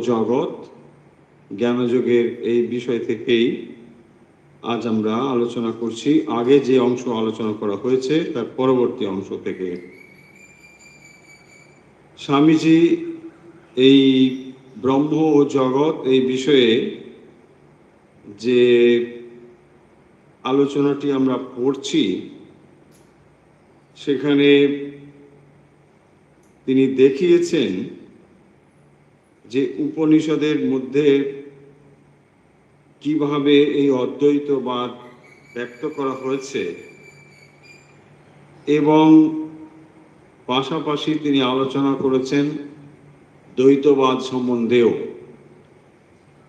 জগৎ জ্ঞানযোগের এই বিষয় থেকেই আজ আমরা আলোচনা করছি। আগে যে অংশ আলোচনা করা হয়েছে তার পরবর্তী অংশ থেকে স্বামীজি এই ব্রহ্ম ও জগৎ এই বিষয়ে যে আলোচনাটি আমরা পড়ছি সেখানে তিনি দেখিয়েছেন যে উপনিষদের মধ্যে কিভাবে এই অদ্বৈতবাদ ব্যক্ত করা হয়েছে এবং পাশাপাশি তিনি আলোচনা করেছেন দ্বৈতবাদ সম্বন্ধেও।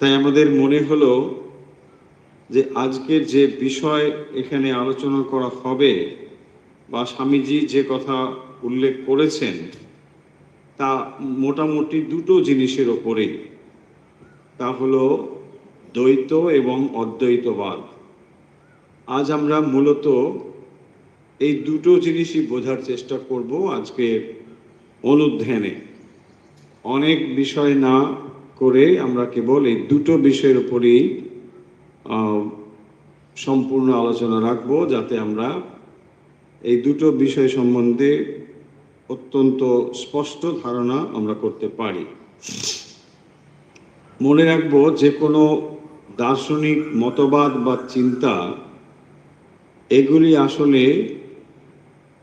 তাই আমাদের মনে হলো যে আজকের যে বিষয় এখানে আলোচনা করা হবে বা স্বামীজি যে কথা উল্লেখ করেছেন তা মোটামুটি দুটো জিনিসের ওপরে, তা হলো দ্বৈত এবং অদ্বৈতবাদ। আজ আমরা মূলত এই দুটো জিনিসই বোঝার চেষ্টা করব আজকের অনুধ্যানে। অনেক বিষয় না করে আমরা কেবল এই দুটো বিষয়ের উপরেই সম্পূর্ণ আলোচনা রাখবো, যাতে আমরা এই দুটো বিষয় সম্বন্ধে অত্যন্ত স্পষ্ট ধারণা আমরা করতে পারি। মনে রাখবো যে কোনো দার্শনিক মতবাদ বা চিন্তা এগুলি আসলে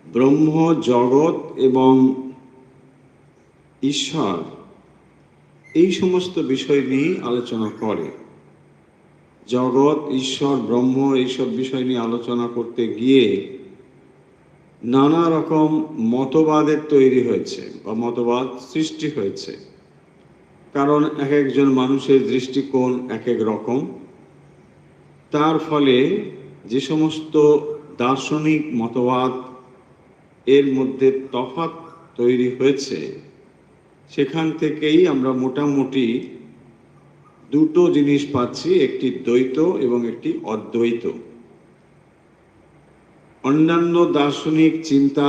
ব্রহ্ম, জগৎ এবং ঈশ্বর এই সমস্ত বিষয় নিয়ে আলোচনা করে। জগৎ, ঈশ্বর, ব্রহ্ম এইসব বিষয় নিয়ে আলোচনা করতে গিয়ে নানা রকম মতবাদের তৈরি হয়েছে বা মতবাদ সৃষ্টি হয়েছে, কারণ এক একজন মানুষের দৃষ্টিকোণ এক এক রকম। তার ফলে যে সমস্ত দার্শনিক মতবাদ এর মধ্যে তফাৎ তৈরি হয়েছে সেখান থেকেই আমরা মোটামুটি দুটো জিনিস পাচ্ছি, একটি দ্বৈত এবং একটি অদ্বৈত। অন্যান্য দার্শনিক চিন্তা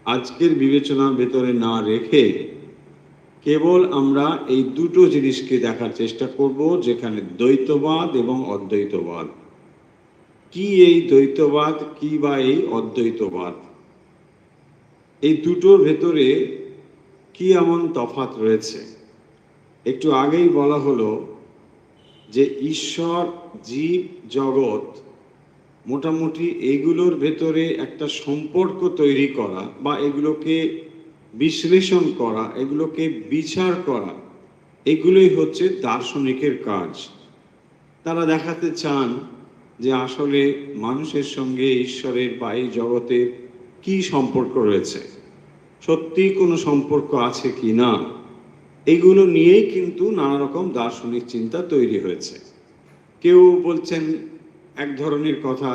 আজকের বিবেচনার ভেতরে না রেখে কেবল আমরা এই দুটো জিনিসকে দেখার চেষ্টা করব, যেখানে দ্বৈতবাদ এবং অদ্বৈতবাদ কি, এই দ্বৈতবাদ কি বা এই অদ্বৈতবাদ, এই দুটোর ভেতরে কি এমন তফাৎ রয়েছে। একটু আগেই বলা হলো যে ঈশ্বর, জীব, জগৎ মোটামুটি এগুলোর ভেতরে একটা সম্পর্ক তৈরি করা বা এগুলোকে বিশ্লেষণ করা, এগুলোকে বিচার করা, এগুলোই হচ্ছে দার্শনিকের কাজ। তারা দেখাতে চান যে আসলে মানুষের সঙ্গে ঈশ্বরের বা এই জগতের কি সম্পর্ক রয়েছে, সত্যি কোনো সম্পর্ক আছে কি না, এগুলো নিয়েই কিন্তু নানা রকম দার্শনিক চিন্তা তৈরি হয়েছে। কেউ বলছেন এক ধরনের কথা,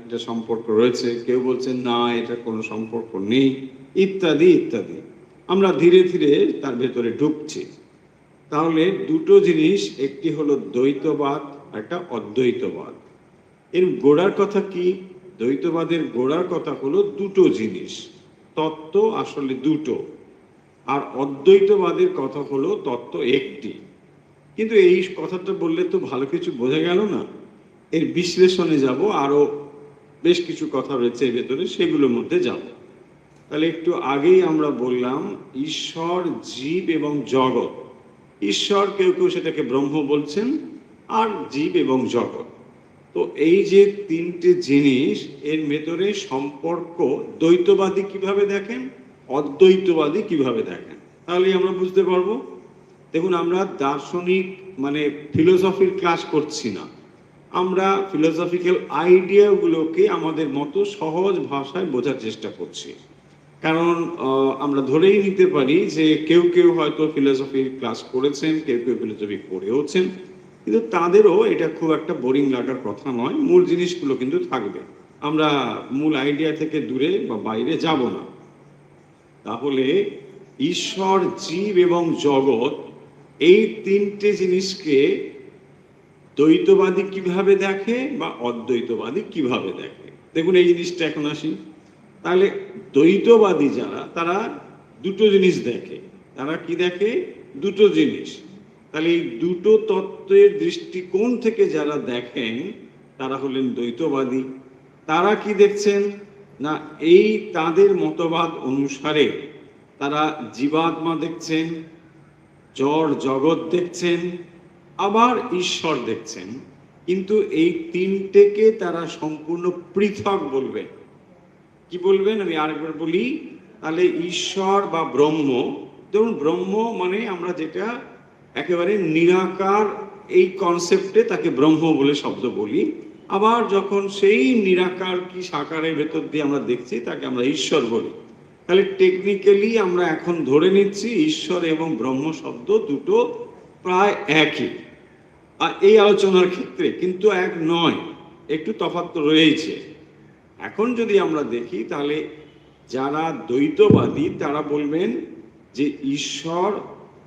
এটা সম্পর্ক রয়েছে, কেউ বলছেন না এটা কোনো সম্পর্ক নেই, ইত্যাদি ইত্যাদি। আমরা ধীরে ধীরে তার ভেতরে ঢুকছি। তাহলে দুটো জিনিস, একটি হলো দ্বৈতবাদ, একটা অদ্বৈতবাদ। এর গোড়ার কথা কি? দ্বৈতবাদের গোড়ার কথা হলো দুটো জিনিস, তত্ত্ব আসলে দুটো, আর অদ্বৈতবাদের কথা হলো তত্ত্ব একটি। কিন্তু এই কথাটা বললে তো ভালো কিছু বোঝা গেল না, এর বিশ্লেষণে যাব, আরো বেশ কিছু কথা রয়েছে এর ভেতরে, সেগুলোর মধ্যে যাব। তাহলে একটু আগেই আমরা বললাম ঈশ্বর, জীব এবং জগৎ। ঈশ্বর কেউ কেউ সেটাকে ব্রহ্ম বলছেন, আর জীব এবং জগৎ। তো এই যে তিনটে জিনিস, এর ভেতরে সম্পর্ক দ্বৈতবাদী কিভাবে দেখেন, অদ্বৈতবাদী কিভাবে দেখেন, তাহলেই আমরা বুঝতে পারবো। দেখুন, আমরা দার্শনিক মানে ফিলোসফির ক্লাস করছি না, আমরা ফিলোসফিক্যাল আইডিয়াগুলোকে আমাদের মতো সহজ ভাষায় বোঝার চেষ্টা করছি। কারণ আমরা ধরেই নিতে পারি যে কেউ কেউ হয়তো ফিলোসফির ক্লাস করেছেন, কেউ কেউ ফিলোসফি পড়েওছেন, কিন্তু তাদেরও এটা খুব একটা বোরিং লাগার কথা নয়। মূল জিনিসগুলো কিন্তু থাকবে, আমরা মূল আইডিয়া থেকে দূরে বা বাইরে যাব না। তাহলে ঈশ্বর, জীব এবং জগৎ এই তিনটে জিনিসকে দ্বৈতবাদী কিভাবে দেখে বা অদ্বৈতবাদী কিভাবে দেখে, দেখুন এই জিনিসটা এখন আসি। তাহলে দ্বৈতবাদী যারা, তারা দুটো জিনিস দেখে। তারা কি দেখে? দুটো জিনিস। তাহলে এই দুটো তত্ত্বের দৃষ্টিকোণ থেকে যারা দেখেন তারা হলেন দ্বৈতবাদী। তারা কি দেখছেন না, এই তাদের মতবাদ অনুসারে তারা জীবাত্মা দেখছেন, জড় জগৎ দেখছেন, আবার ঈশ্বর দেখছেন, কিন্তু এই তিনটেকে তারা সম্পূর্ণ পৃথক বলবেন। কি বলবেন আমি আরেকবার বলি। তাহলে ঈশ্বর বা ব্রহ্ম, ধরুন ব্রহ্ম মানে আমরা যেটা একেবারে নিরাকার এই কনসেপ্টে তাকে ব্রহ্ম বলে শব্দ বলি। আবার যখন সেই নিরাকার কি সাকারের ভেতর দিয়ে আমরা দেখছি তাকে আমরা ঈশ্বর বলি। তাহলে টেকনিক্যালি আমরা এখন ধরে নিচ্ছি ঈশ্বর এবং ব্রহ্ম শব্দ দুটো প্রায় একই। আর এই আলোচনার ক্ষেত্রে কিন্তু এক নয়, একটু তফাৎ রয়েছে। এখন যদি আমরা দেখি তাহলে যারা দ্বৈতবাদী তারা বলবেন যে ঈশ্বর,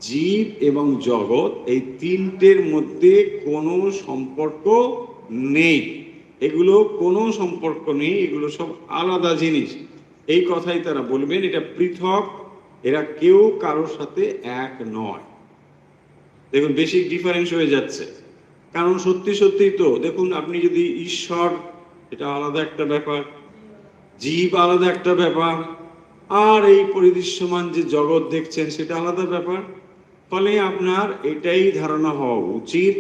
জীব এবং জগৎ এই তিনটের মধ্যে কোনো সম্পর্ক নেই, এগুলো কোনো সম্পর্ক নেই, এগুলো সব আলাদা জিনিস, এই কথাই তারা বলবেন। এটা পৃথক, এরা কেউ কারোর সাথে এক নয়। দেখুন বেসিক ডিফারেন্স হয়ে যাচ্ছে। কারণ সত্যি সত্যি তো দেখুন, আপনি যদি ঈশ্বর, এটা আলাদা একটা ব্যাপার, জীব আলাদা একটা ব্যাপার, আর এই পরিদৃশ্যমান যে জগৎ দেখছেন সেটা আলাদা ব্যাপার। ফলে আপনার এটাই ধারণা হওয়া উচিত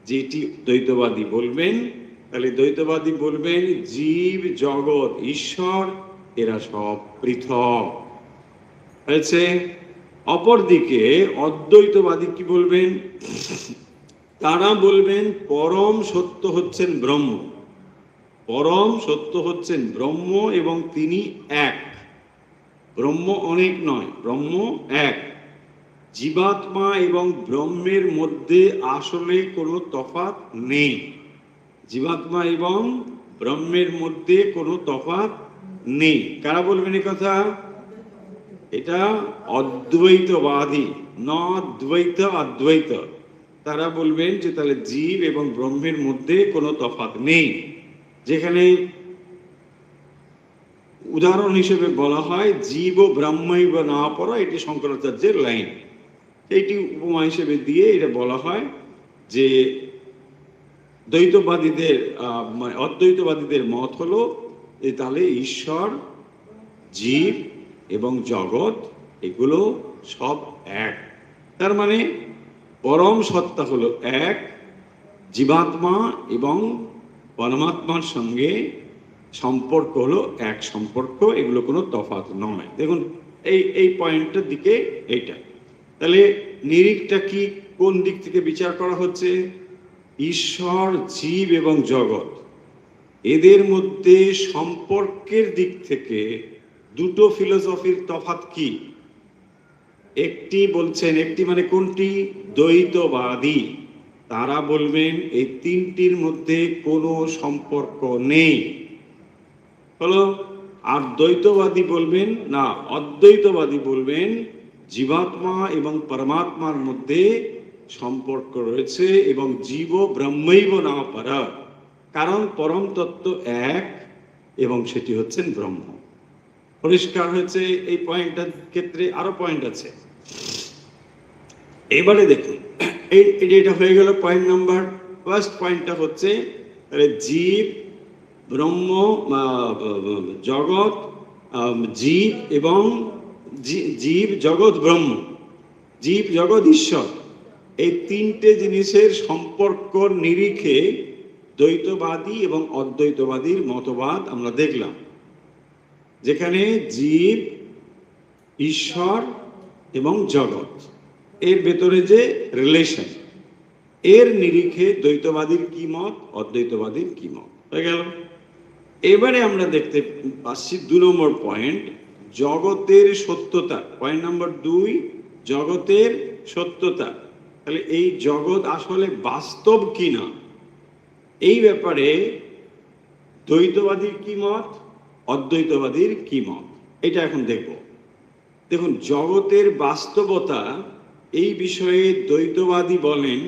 যেটি দ্বৈতবাদী বলবেন। তাহলে দ্বৈতবাদী বলবেন জীব জগৎ ঈশ্বর এরা সব পৃথক হয়েছে। অপরদিকে অদ্বৈতবাদী কি বলবেন? তারা বলবেন পরম সত্য হচ্ছেন ব্রহ্ম, পরম সত্য হচ্ছেন ব্রহ্ম এবং তিনি এক। ব্রহ্ম অনেক নয়, ব্রহ্ম এক। জীবাত্মা এবং ব্রহ্মের মধ্যে আসলে কোনো তফাৎ নেই। জীবাত্মা এবং ব্রহ্মের মধ্যে কোনো তফাৎ নেই। কারা বলবেন এই কথা? এটা অদ্বৈতবাদী, দ্বৈত অদ্বৈত। তারা বলবেন যে তাহলে জীব এবং ব্রহ্মের মধ্যে কোনো তফাৎ নেই। যেখানে উদাহরণ হিসেবে বলা হয় জীব ও ব্রহ্মৈব না পড়া, এটি শঙ্করাচার্যের লাইন। এইটি উপমা হিসেবে দিয়ে এটা বলা হয় যে দ্বৈতবাদীদের অদ্বৈতবাদীদের মত হলো যে তাহলে ঈশ্বর, জীব এবং জগৎ এগুলো সব এক। তার মানে পরম সত্তা হলো এক, জীবাত্মা এবং পরমাত্মার সঙ্গে সম্পর্ক হলো এক সম্পর্ক, এগুলো কোনো তফাৎ নয়। দেখুন এই পয়েন্টের দিকে এইটা। তাহলে নিরিখটা কি, কোন দিক থেকে বিচার করা হচ্ছে? ঈশ্বর, জীব এবং জগৎ এদের মধ্যে সম্পর্কের দিক থেকে দুটো ফিলোসফির তফাৎ কি? একটি বলছেন, একটি মানে কোনটি? দ্বৈতবাদী। তারা বলবেন এই তিনটির মধ্যে কোনো সম্পর্ক নেই হলো। আর দ্বৈতবাদী বলবেন না, অদ্বৈতবাদী বলবেন জীবাত্মা এবং পরমাত্মার মধ্যে সম্পর্ক রয়েছে এবং জীব ব্রহ্মৈব না পরা, কারণ পরম তত্ত্ব এক এবং সেটি হচ্ছেন ব্রহ্ম। পরিষ্কার হয়েছে? এই পয়েন্টটার ক্ষেত্রে আরো পয়েন্ট আছে। এবারে দেখুন, এটা হয়ে গেল পয়েন্ট নাম্বার। ফার্স্ট পয়েন্টটা হচ্ছে জীব ব্রহ্ম, জগৎ, জীব এবং জীব জগৎ ব্রহ্ম, জীব জগৎ ঈশ্বর, এই তিনটে জিনিসের সম্পর্ক নিরিখে দ্বৈতবাদী এবং অদ্বৈতবাদীর মতবাদ আমরা দেখলাম। যেখানে জীব, ঈশ্বর এবং জগৎ এর ভেতরে যে রিলেশন, এর নিরিখে দ্বৈতবাদীর কি মত, অদ্বৈতবাদীর কি মত হয়ে গেল। এবারে আমরা দেখতে পাচ্ছি 2 নম্বর পয়েন্ট, জগতের সত্যতা। পয়েন্ট নাম্বার 2, জগতের সত্যতা। তাহলে এই জগৎ আসলে বাস্তব কিনা, এই ব্যাপারে দ্বৈতবাদীর কি মত, অদ্বৈতবাদীর কি মত, এটা এখন দেখব। দেখুন, জগতের বাস্তবতা এই বিষয়ে দ্বৈতবাদী বলেন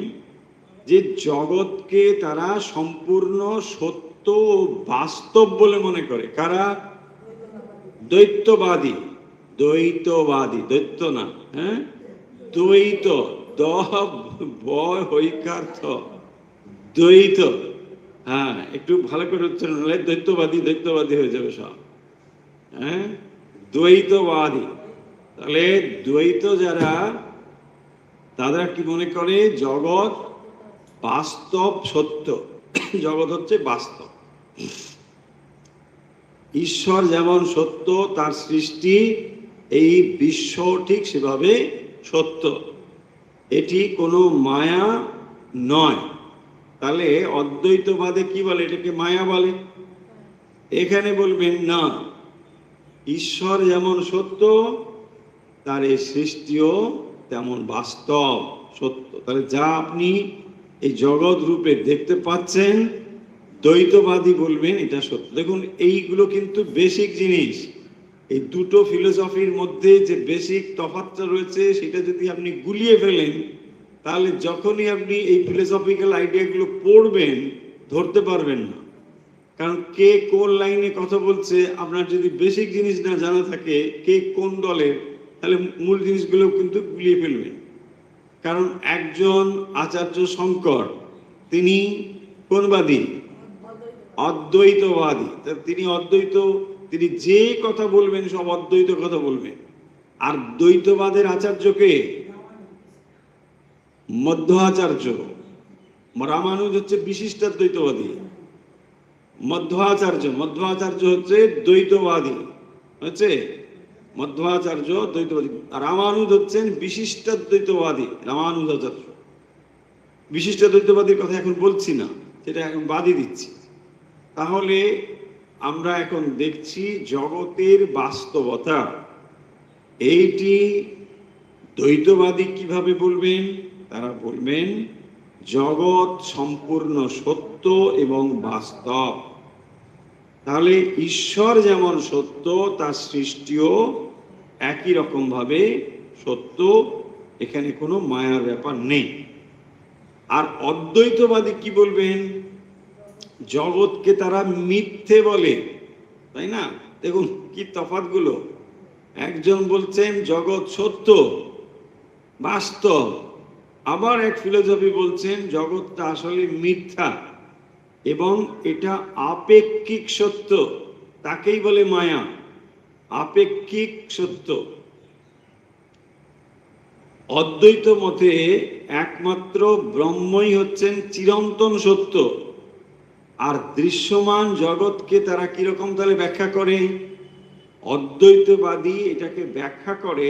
যে জগৎকে তারা সম্পূর্ণ সত্য ও বাস্তব বলে মনে করে। কারা? দ্বৈতবাদী। দ্বৈত না, হ্যাঁ, দ্বৈত, দ বয় হৈকার্থ, দ্বৈত। হ্যাঁ, একটু ভালো করে উচ্চারণ হলে দ্বৈতবাদী দ্বৈতবাদী হয়ে যাবে সব। হ্যাঁ, দ্বৈতবাদী। তাহলে দ্বৈত যারা, তারা কি মনে করে জগৎ বাস্তব সত্য, জগৎ হচ্ছে বাস্তব, ঈশ্বর যেমন সত্য, তার সৃষ্টি, এই বিশ্ব ঠিক সেভাবে সত্য, এটি কোনো মায়া নয়। তাহলে অদ্বৈতবাদে কি বলে? এটাকে মায়া বলে। এখানে বলবেন না, ঈশ্বর যেমন সত্য, তার এই সৃষ্টিও তেমন বাস্তব সত্য। তাহলে যা আপনি এই জগৎ রূপে দেখতে পাচ্ছেন, দ্বৈতবাদী বলবেন এটা সত্য। দেখুন, এইগুলো কিন্তু বেসিক জিনিস। এই দুটো ফিলোসফির মধ্যে যে বেসিক তফাৎটা রয়েছে, সেটা যদি আপনি গুলিয়ে ফেলেন, তাহলে যখনই আপনি এই ফিলোসফিক্যাল আইডিয়াগুলো পড়বেন, ধরতে পারবেন না। কারণ কে কোন লাইনে কথা বলছে, আপনার যদি বেসিক জিনিস না জানা থাকে, কে কোন দলের, তাহলে মূল জিনিসগুলো কিন্তু গুলিয়ে ফেলবেন। কারণ একজন আচার্য শঙ্কর, তিনি কোনবাদী? অদ্বৈতবাদী। তিনি অদ্বৈত, তিনি যে কথা বলবেন সব অদ্বৈত কথা বলবেন। আর দ্বৈতবাদের আচার্যকে মধ্য আচার্য, রামানুজ হচ্ছে বিশিষ্টাদ্বৈতবাদী, মধ্বাচার্য হচ্ছে দ্বৈতবাদী, হচ্ছে মধ্বাচার্য দ্বৈতবাদী। রামানুজ হচ্ছেন বিশিষ্টাদ্বৈতবাদী, রামানুজাচার্য। বিশিষ্টাদ্বৈতবাদীর কথা এখন বলছি না, সেটা এখন বাদই দিচ্ছি। তাহলে আমরা এখন দেখছি জগতের বাস্তবতা, এইটি দ্বৈতবাদী কিভাবে বলবেন? তারা বলবেন জগৎ সম্পূর্ণ সত্য এবং বাস্তব। তাহলে ঈশ্বর যেমন সত্য, তার সৃষ্টিও একই রকম ভাবে সত্য, এখানে কোনো মায়ার ব্যাপার নেই। আর অদ্বৈতবাদী কি বলবেন? জগৎকে তারা মিথ্যে বলে, তাই না? দেখুন কি তফাৎগুলো। একজন বলছেন জগৎ সত্য বাস্তব, আবার এক ফিলোসফি বলছেন জগৎটা আসলে মিথ্যা এবং এটা আপেক্ষিক সত্য, তাকেই বলে মায়া, আপেক্ষিক সত্য। অদ্বৈত মতে একমাত্র ব্রহ্মই হচ্ছেন চিরন্তন সত্য। আর দৃশ্যমান জগৎকে তারা কিরকম তাহলে ব্যাখ্যা করে? অদ্বৈতবাদী এটাকে ব্যাখ্যা করে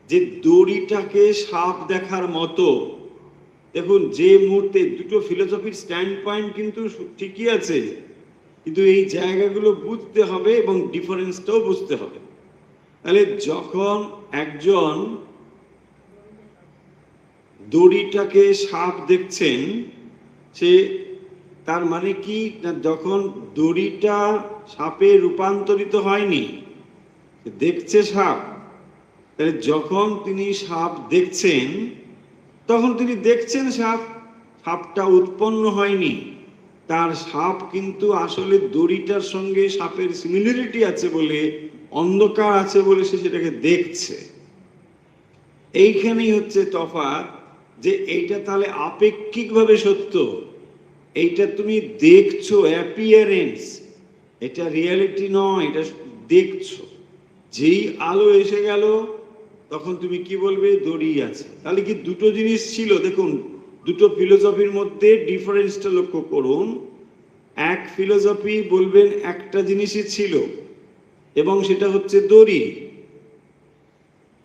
যে দড়িটাকে সাপ দেখার মতো। দেখুন, যে মুহূর্তে দুটো ফিলোসফির স্ট্যান্ড পয়েন্ট কিন্তু ঠিকই আছে, কিন্তু এই জায়গাগুলো বুঝতে হবে এবং ডিফারেন্সটাও বুঝতে হবে। তাহলে যখন একজন দড়িটাকে সাপ দেখছেন, সে তার মানে কি না, যখন দড়িটা সাপে রূপান্তরিত হয়নি, দেখছে সাপ। তাহলে যখন তিনি সাপ দেখছেন, তখন তিনি দেখছেন সাপ, সাপটা উৎপন্ন হয়নি। তার সাপ কিন্তু আসলে দড়িটার সঙ্গে সাপের সিমিলারিটি আছে বলে, অন্ধকার আছে বলে সে সেটাকে দেখছে। এইখানেই হচ্ছে তফাৎ, যে এইটা তাহলে আপেক্ষিকভাবে সত্য, এইটা তুমি দেখছো অ্যাপিয়ারেন্স, এটা রিয়ালিটি নয়, এটা দেখছো। যেই আলো এসে গেল, তখন তুমি কি বলবে? দড়ি আছে। তাহলে কি দুটো জিনিস ছিল? দেখুন, দুটো ফিলোসফির মধ্যে ডিফারেন্সটা লক্ষ্য করুন। এক ফিলোসফি বলবেন একটা জিনিসই ছিল এবং সেটা হচ্ছে দড়ি।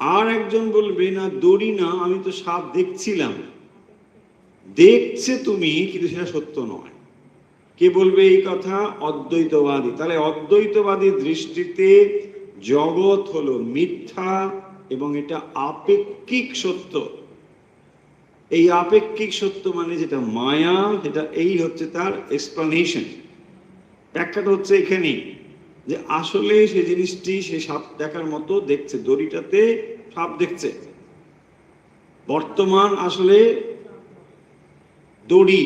আর একজন বলবে না, দড়ি না, আমি তো সাপ দেখছিলাম। দেখছে তুমি, কিন্তু সেটা সত্য নয়। কে বলবে এই কথা? অদ্বৈতবাদী। তাহলে অদ্বৈতবাদীর দৃষ্টিতে জগৎ হলো মিথ্যা এবং এটা আপেক্ষিক সত্য। এই আপেক্ষিক সত্য মানে যেটা মায়া, যেটা এই হচ্ছে তার এক্সপ্লানেশন। ব্যাখ্যাটা হচ্ছে এখানেই, যে আসলে সে জিনিসটি সে সাপ দেখার মতো দেখছে, দড়িটাতে সাপ দেখছে। বর্তমান আসলে দড়ি,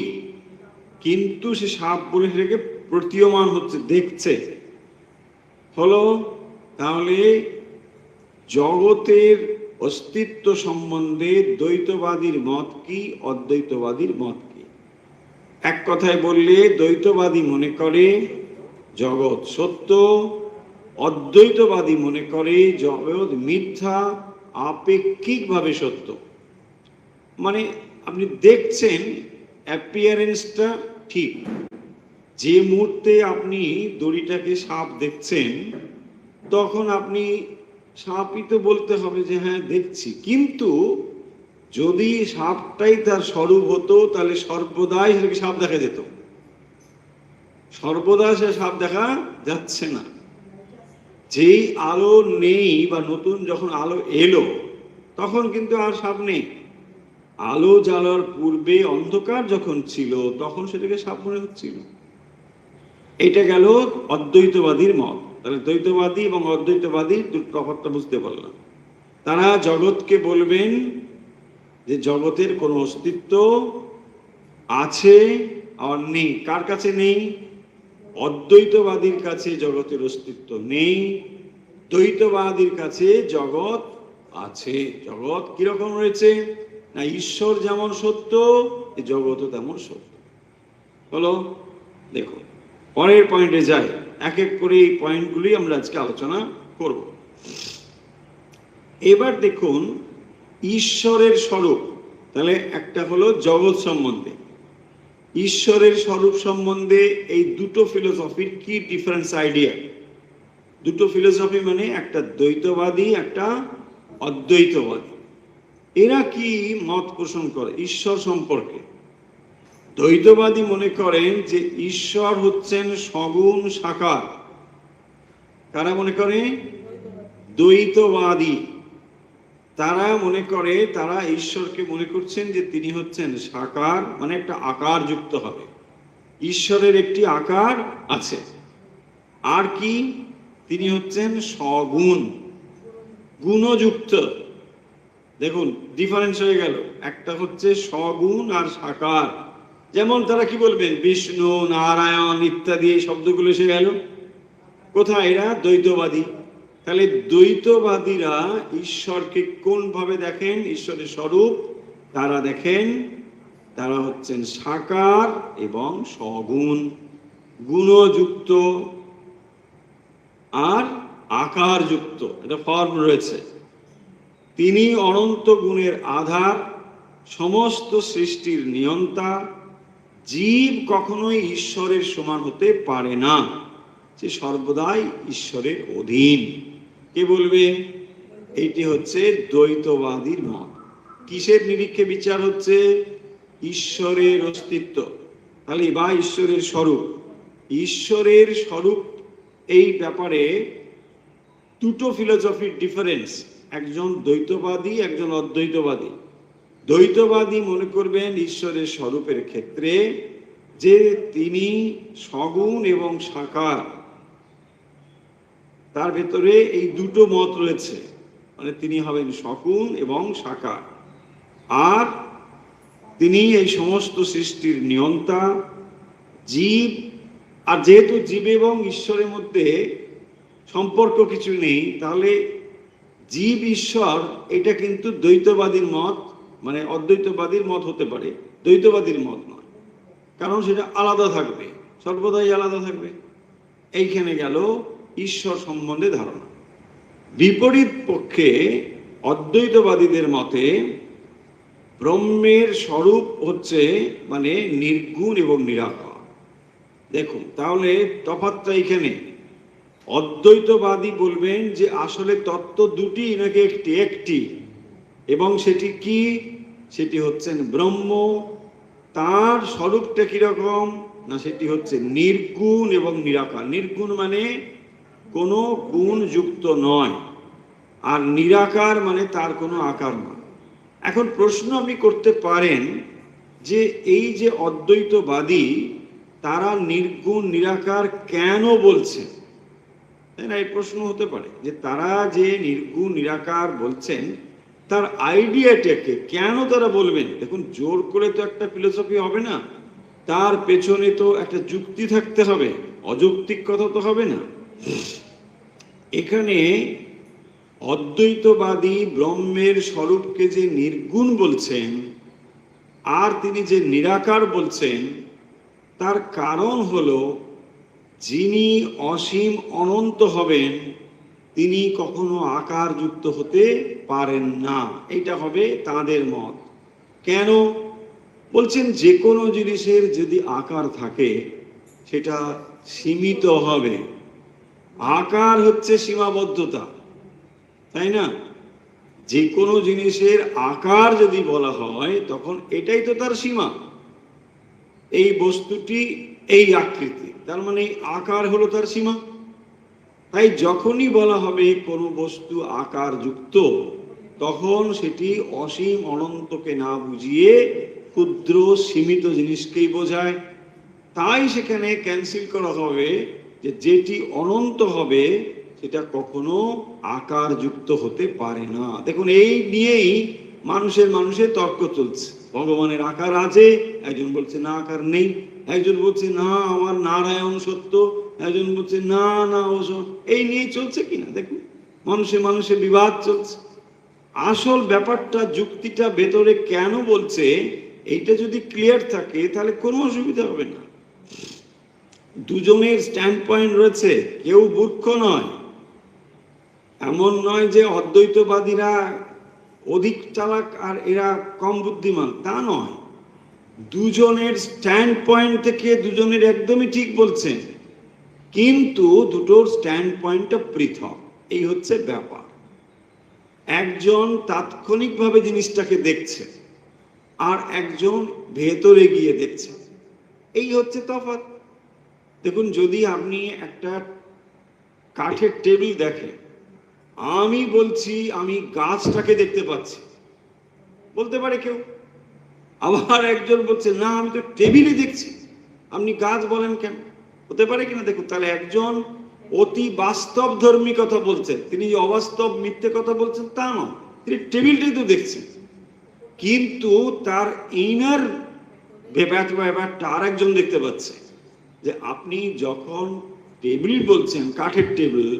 কিন্তু সে সাপ বলে সেটাকে প্রতীয়মান হচ্ছে, দেখছে। হলো তাহলে জগতের অস্তিত্ব সম্বন্ধে দ্বৈতবাদীর মত কি, অদ্বৈতবাদীর মত কি। এক কথায় বললে দ্বৈতবাদী মনে করে জগৎ সত্য, অদ্বৈতবাদী মনে করে জগৎ মিথ্যা, আপেক্ষিকভাবে সত্য। মানে আপনি দেখছেন অ্যাপিয়ারেন্সটা ঠিক, যে মুহূর্তে আপনি দড়িটাকে সাপ দেখছেন তখন আপনি সাপই তো বলতে হবে যে হ্যাঁ দেখছি, কিন্তু যদি সাপটাই তার স্বরূপ হতো তাহলে সর্বদাই সেটাকে সাপ দেখা যেত। সর্বদা সে সাপ দেখা যাচ্ছে না। যেই আলো নেই বা নতুন যখন আলো এলো তখন কিন্তু আর সাপ নেই। আলো জ্বালার পূর্বে অন্ধকার যখন ছিল তখন সেটাকে সাপ মনে হচ্ছিল। এটা গেল অদ্বৈতবাদীর মত। তাহলে দ্বৈতবাদী এবং অদ্বৈতবাদী তফাৎটা বুঝতে পারলাম। তারা জগৎকে বলবেন যে জগতের কোনো অস্তিত্ব আছে আর নেই। কার কাছে নেই? অদ্বৈতবাদীর কাছে জগতের অস্তিত্ব নেই, দ্বৈতবাদীর কাছে জগৎ আছে। জগৎ কিরকম রয়েছে না, ঈশ্বর যেমন সত্য জগৎও তেমন সত্য। হলো, দেখো পরের পয়েন্টে যাই, এক এক করে এই পয়েন্টগুলি আমরা আজকে আলোচনা করব। এবার দেখুন ঈশ্বরের স্বরূপ, তাহলে একটা হলো জগৎ সম্বন্ধে। ঈশ্বরের স্বরূপ সম্বন্ধে এই দুটো ফিলোসফির কি ডিফারেন্স আইডিয়া। দুটো ফিলোসফি মানে একটা দ্বৈতবাদী, একটা অদ্বৈতবাদী। এরা কি মত পোষণ করে ঈশ্বর সম্পর্কে? দ্বৈতবাদী মনে করেন যে ঈশ্বর হচ্ছেন সগুণ সাকার। কারা মনে করে? দ্বৈতবাদী। তারা মনে করে, তারা ঈশ্বরকে মনে করছেন যে তিনি হচ্ছেন সাকার, মানে একটা আকার যুক্ত হবে। ঈশ্বরের একটি আকার আছে, আর কি তিনি হচ্ছেন সগুণ, গুণযুক্ত। দেখুন ডিফারেন্স হয়ে গেল, একটা হচ্ছে সগুণ আর সাকার। যেমন তারা কি বলবেন বিষ্ণু, নারায়ণ ইত্যাদি এই শব্দগুলো এসে গেল কোথায়? এরা দ্বৈতবাদী। তাহলে দ্বৈতবাদীরা ঈশ্বরকে কোন ভাবে দেখেন? ঈশ্বরের স্বরূপ তারা দেখেন, তারা হচ্ছেন সাকার এবং সগুণ, গুণযুক্ত আর আকারযুক্ত, এটা ফর্ম রয়েছে। তিনি অনন্ত গুণের আধার, সমস্ত সৃষ্টির নিয়ন্তা। জীব কখনোই ঈশ্বরের সমান হতে পারে না, সে সর্বদাই ঈশ্বরের অধীন। কে বলবে? এইটি হচ্ছে দ্বৈতবাদীর মত। কিসের নিরীক্ষে বিচার হচ্ছে? ঈশ্বরের অস্তিত্ব, তাহলে বা ঈশ্বরের স্বরূপ। ঈশ্বরের স্বরূপ এই ব্যাপারে দুটো ফিলোসফির ডিফারেন্স, একজন দ্বৈতবাদী, একজন অদ্বৈতবাদী। দ্বৈতবাদী মনে করবেন ঈশ্বরের স্বরূপের ক্ষেত্রে যে তিনি সগুণ এবং সাকার, তার ভেতরে এই দুটো মত রয়েছে, মানে তিনি হবেন সগুণ এবং সাকার, আর তিনি এই সমস্ত সৃষ্টির নিয়ন্তা। জীব, আর যেহেতু জীব এবং ঈশ্বরের মধ্যে সম্পর্ক কিছু নেই, তাহলে জীব ঈশ্বর এটা কিন্তু দ্বৈতবাদীর মত, মানে অদ্বৈতবাদীর মত হতে পারে, দ্বৈতবাদীর মত নয়, কারণ সেটা আলাদা থাকবে, সর্বদাই আলাদা থাকবে। এইখানে গেল ঈশ্বর সম্বন্ধে ধারণা। বিপরীত পক্ষে অদ্বৈতবাদীদের মতে ব্রহ্মের স্বরূপ হচ্ছে মানে নির্গুণ এবং নিরাকার। দেখুন তাহলে তফাৎটা এখানে। অদ্বৈতবাদী বলবেন যে আসলে তত্ত্ব দুটি নাকি একটি, একটি, এবং সেটি কি? সেটি হচ্ছেন ব্রহ্ম। তার স্বরূপটা কিরকম না, সেটি হচ্ছে নির্গুণ এবং নিরাকার। নির্গুণ মানে কোনো গুণ যুক্ত নয়, আর নিরাকার মানে তার কোনো আকার নয়। এখন প্রশ্ন আপনি করতে পারেন যে এই যে অদ্বৈতবাদী তারা নির্গুণ নিরাকার কেন বলছেন, তাই না? এই প্রশ্ন হতে পারে যে তারা যে নির্গুণ নিরাকার বলছেন তার আইডিয়াটাকে কেন তারা বলবেন। দেখুন জোর করে তো একটা ফিলোসফি হবে না, তার পেছনে তো একটা যুক্তি থাকতে হবে, অযৌক্তিক কথা তো হবে না। এখানে অদ্বৈতবাদী ব্রহ্মের স্বরূপকে যে নির্গুণ বলছেন আর তিনি যে নিরাকার বলছেন, তার কারণ হলো যিনি অসীম অনন্ত হবেন তিনি কখনো আকার যুক্ত হতে পারেন না। এটা হবে তাদের মত। কেন বলছেন? যে কোনো জিনিসের যদি আকার থাকে সেটা সীমিত হবে। আকার হচ্ছে সীমাবদ্ধতা, তাই না? যে কোনো জিনিসের আকার যদি বলা হয় তখন এটাই তো তার সীমা। এই বস্তুটি এই আকৃতি, তার মানে আকার হলো তার সীমা। তাই যখনই বলা হবে কোনো বস্তু আকার যুক্ত, তখন সেটি অসীম অনন্তকে না বুঝিয়ে ক্ষুদ্র সীমিত জিনিসকেই বোঝায়। তাই সেখানে ক্যান্সেল করা হবে যে যেটি অনন্ত হবে সেটা কখনো আকার যুক্ত হতে পারে না। দেখুন, এই নিয়েই মানুষের তর্ক চলছে। ভগবানের আকার আছে, একজন বলছে না আকার নেই, একজন বলছে না আমার নারায়ণ সত্য, একজন বলছে না না ও সত্য। এই নিয়ে চলছে কিনা দেখুন, মানুষের বিবাদ চলছে। আসল ব্যাপারটা, যুক্তিটা ভেতরে কেন বলছে, এইটা যদি ক্লিয়ার থাকে তাহলে কোনো অসুবিধা হবে না। দুজনের স্ট্যান্ড পয়েন্ট রয়েছে, কেউ মূর্খ নয়। এমন নয় যে অদ্বৈতবাদীরা অধিক চালাক আর এরা কম বুদ্ধিমান, তা নয়। দুজনের স্ট্যান্ড পয়েন্ট থেকে দুজনের একদমই ঠিক বলছেন, কিন্তু দুটোর স্ট্যান্ড পয়েন্টটা পৃথক। এই হচ্ছে ব্যাপার। একজন তাৎক্ষণিকভাবে জিনিসটাকে দেখছে আর একজন ভেতরে গিয়ে দেখছে, এই হচ্ছে তফাৎ। দেখুন, যদি আপনি একটা কাঠের টেবিল দেখেন, আমি বলছি আমি গাছটাকে দেখতে পাচ্ছি, বলতে পারে কেউ। আবার একজন বলছে না আমি তো টেবিলই দেখছি, আপনি গাছ বলেন কেন? হতে পারে কিনা দেখুন। তাহলে একজন অতি বাস্তব ধর্মী কথা বলছেন, তিনি যে অবাস্তব মিথ্যে কথা বলছেন তা নয়, তিনি টেবিলটাই তো দেখছেন। কিন্তু তার ইনার ব্যাপারটা আর একজন দেখতে পাচ্ছে। যে আপনি যখন টেবিল বলছেন, কাঠের টেবিল,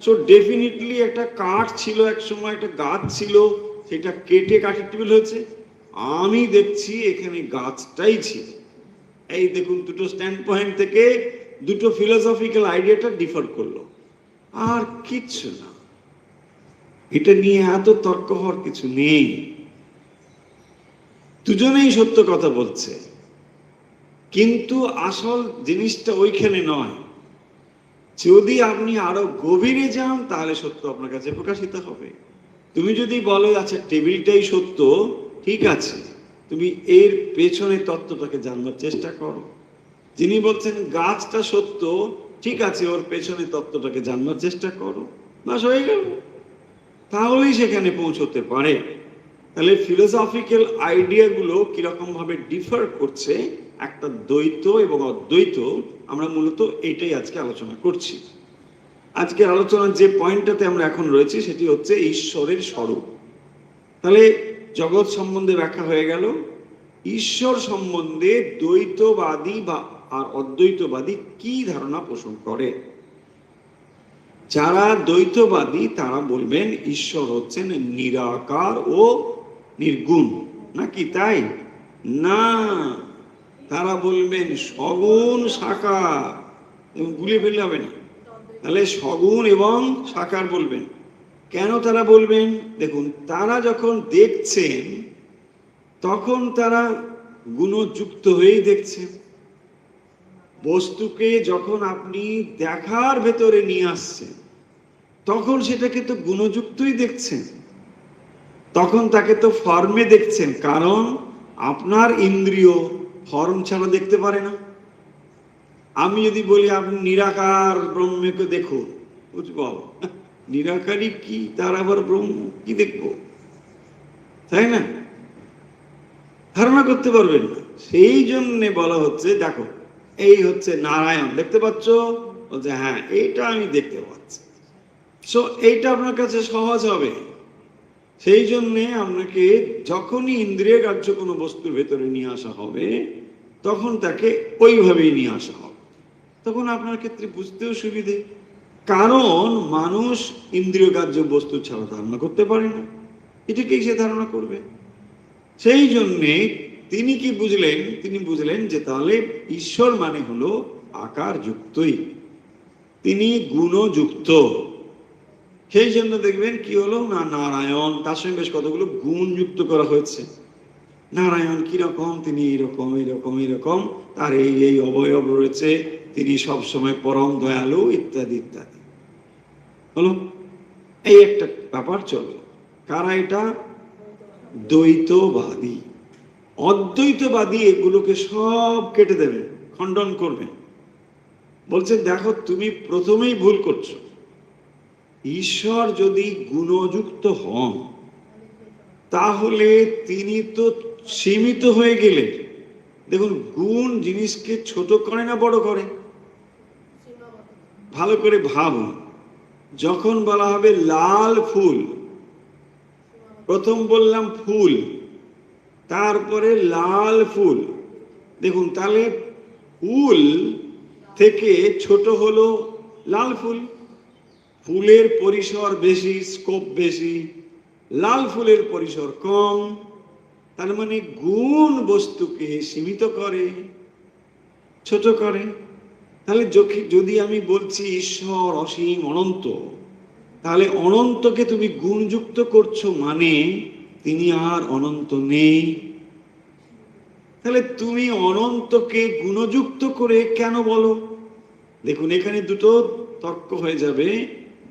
সো ডেফিনেটলি একটা কাঠ ছিল এক সময়, একটা গাছ ছিল, সেটা কেটে কাঠের টেবিল হয়েছে। আমি দেখছি এখানে গাছটাই ছিল। এই দেখুন, দুটো স্ট্যান্ড পয়েন্ট থেকে দুটো ফিলোসফিক্যাল আইডিয়াটা ডিফার করলো, আর কিচ্ছু না। এটা নিয়ে এত তর্ক হওয়ার কিছু নেই। দুজনেই সত্য কথা বলছে, কিন্তু আসল জিনিসটা ওইখানে নয়। যদি আপনি আরো গভীরে যান তাহলে সত্য আপনার কাছে প্রকাশিত হবে। তুমি যদি বলো আচ্ছা টেবিলটাই সত্য, ঠিক আছে, তুমি এর পেছনে তত্ত্বটাকে জানবার চেষ্টা করো। যিনি বলছেন গাছটা সত্য, ঠিক আছে, ওর পেছনে তত্ত্বটাকে জানবার চেষ্টা করো, বাস হয়ে গেল। তাহলেই সেখানে পৌঁছতে পারে। তাহলে ফিলোসফিক্যাল আইডিয়াগুলো কিরকম ভাবে ডিফার করছে, একটা দ্বৈত এবং অদ্বৈত, আমরা মূলত এটাই আজকে আলোচনা করছি। আজকের আলোচনার যে পয়েন্টটাতে আমরা এখন রয়েছি সেটি হচ্ছে ঈশ্বরের স্বরূপ। তাহলে জগৎ সম্বন্ধে ব্যাখ্যা হয়ে গেল। ঈশ্বর সম্বন্ধে দ্বৈতবাদী বা আর অদ্বৈতবাদী কি ধারণা পোষণ করে? যারা দ্বৈতবাদী তারা বলবেন ঈশ্বর হচ্ছেন নিরাকার ও নির্গুণ, নাকি তাই? না, তারা বলবেন সগুণ সাকার, এবং গুলিয়ে ফেললে হবে না। তাহলে সগুণ এবং সাকার বলবেন। কেন তারা বলবেন? দেখুন, তারা যখন দেখছেন তখন তারা গুণযুক্ত হয়েই দেখছেন। বস্তুকে যখন আপনি দেখার ভেতরে নিয়ে আসছেন তখন সেটাকে তো গুণযুক্তই দেখছেন, তখন তাকে তো ফর্মে দেখছেন, কারণ আপনার ইন্দ্রিয় ফর্ম ছাড়া দেখতে পারে না। আমি যদি বলি আপনি নিরাকার ব্রহ্মকে দেখুন, বুঝব নিরাকারই কি, তার আবার ব্রহ্ম কি দেখবো, তাই না? ধারণা করতে পারবেন না। সেই জন্য বলা হচ্ছে দেখো এই হচ্ছে নারায়ণ, দেখতে পাচ্ছ? বলছে হ্যাঁ এইটা আমি দেখতে পাচ্ছি। সো এইটা আপনার কাছে সহজ হবে। সেই জন্যে আপনাকে যখনই ইন্দ্রিয় গ্রাহ্য কোনো বস্তুর ভেতরে নিয়ে আসা হবে তখন তাকে ওইভাবেই নিয়ে আসা হবে, তখন আপনার ক্ষেত্রে বুঝতেও সুবিধে। কারণ মানুষ ইন্দ্রিয়গ্রাহ্য বস্তু ছাড়া ধারণা করতে পারে না, এটাকেই সে ধারণা করবে। সেই জন্যে তিনি কি বুঝলেন? তিনি বুঝলেন যে তাহলে ঈশ্বর মানে হলো আকার যুক্তই, তিনি গুণযুক্ত। সেই জন্য দেখবেন কি হলো না, নারায়ণ, তার সঙ্গে বেশ কতগুলো গুণ যুক্ত করা হয়েছে। নারায়ণ কিরকম? তিনি এরকম এরকম এরকম, তার এই এই অবয়ব রয়েছে, তিনি সবসময় পরম দয়ালু, ইত্যাদি ইত্যাদি। হলো এই একটা ব্যাপার চলল। কারা এটা? দ্বৈতবাদী। অদ্বৈতবাদী এগুলোকে সব কেটে দেবেন, খণ্ডন করবেন। বলছেন দেখো, তুমি প্রথমেই ভুল করছো। ঈশ্বর যদি গুণযুক্ত হন তাহলে তিনি তো সীমিত হয়ে গেলেন। দেখুন, গুণ জিনিসকে ছোট করে না বড় করে? ভালো করে ভাবুন, যখন বলা হবে লাল ফুল, প্রথম বললাম ফুল, তারপরে লাল ফুল, দেখুন তাহলে ফুল থেকে ছোট হলো লাল ফুল। ফুলের পরিসর বেশি, স্কোপ বেশি, লাল ফুলের পরিসর কম। তার মানে গুণ বস্তুকে সীমিত করে, ছোট করে। তাহলে যদি আমি বলছি ঈশ্বর অসীম অনন্ত, তাহলে অনন্তকে তুমি গুণযুক্ত করছো, মানে তিনি আর অনন্ত নেই। তাহলে তুমি অনন্তকে গুণযুক্ত করে কেন বলো? দেখুন, এখানে দুটো তর্ক হয়ে যাবে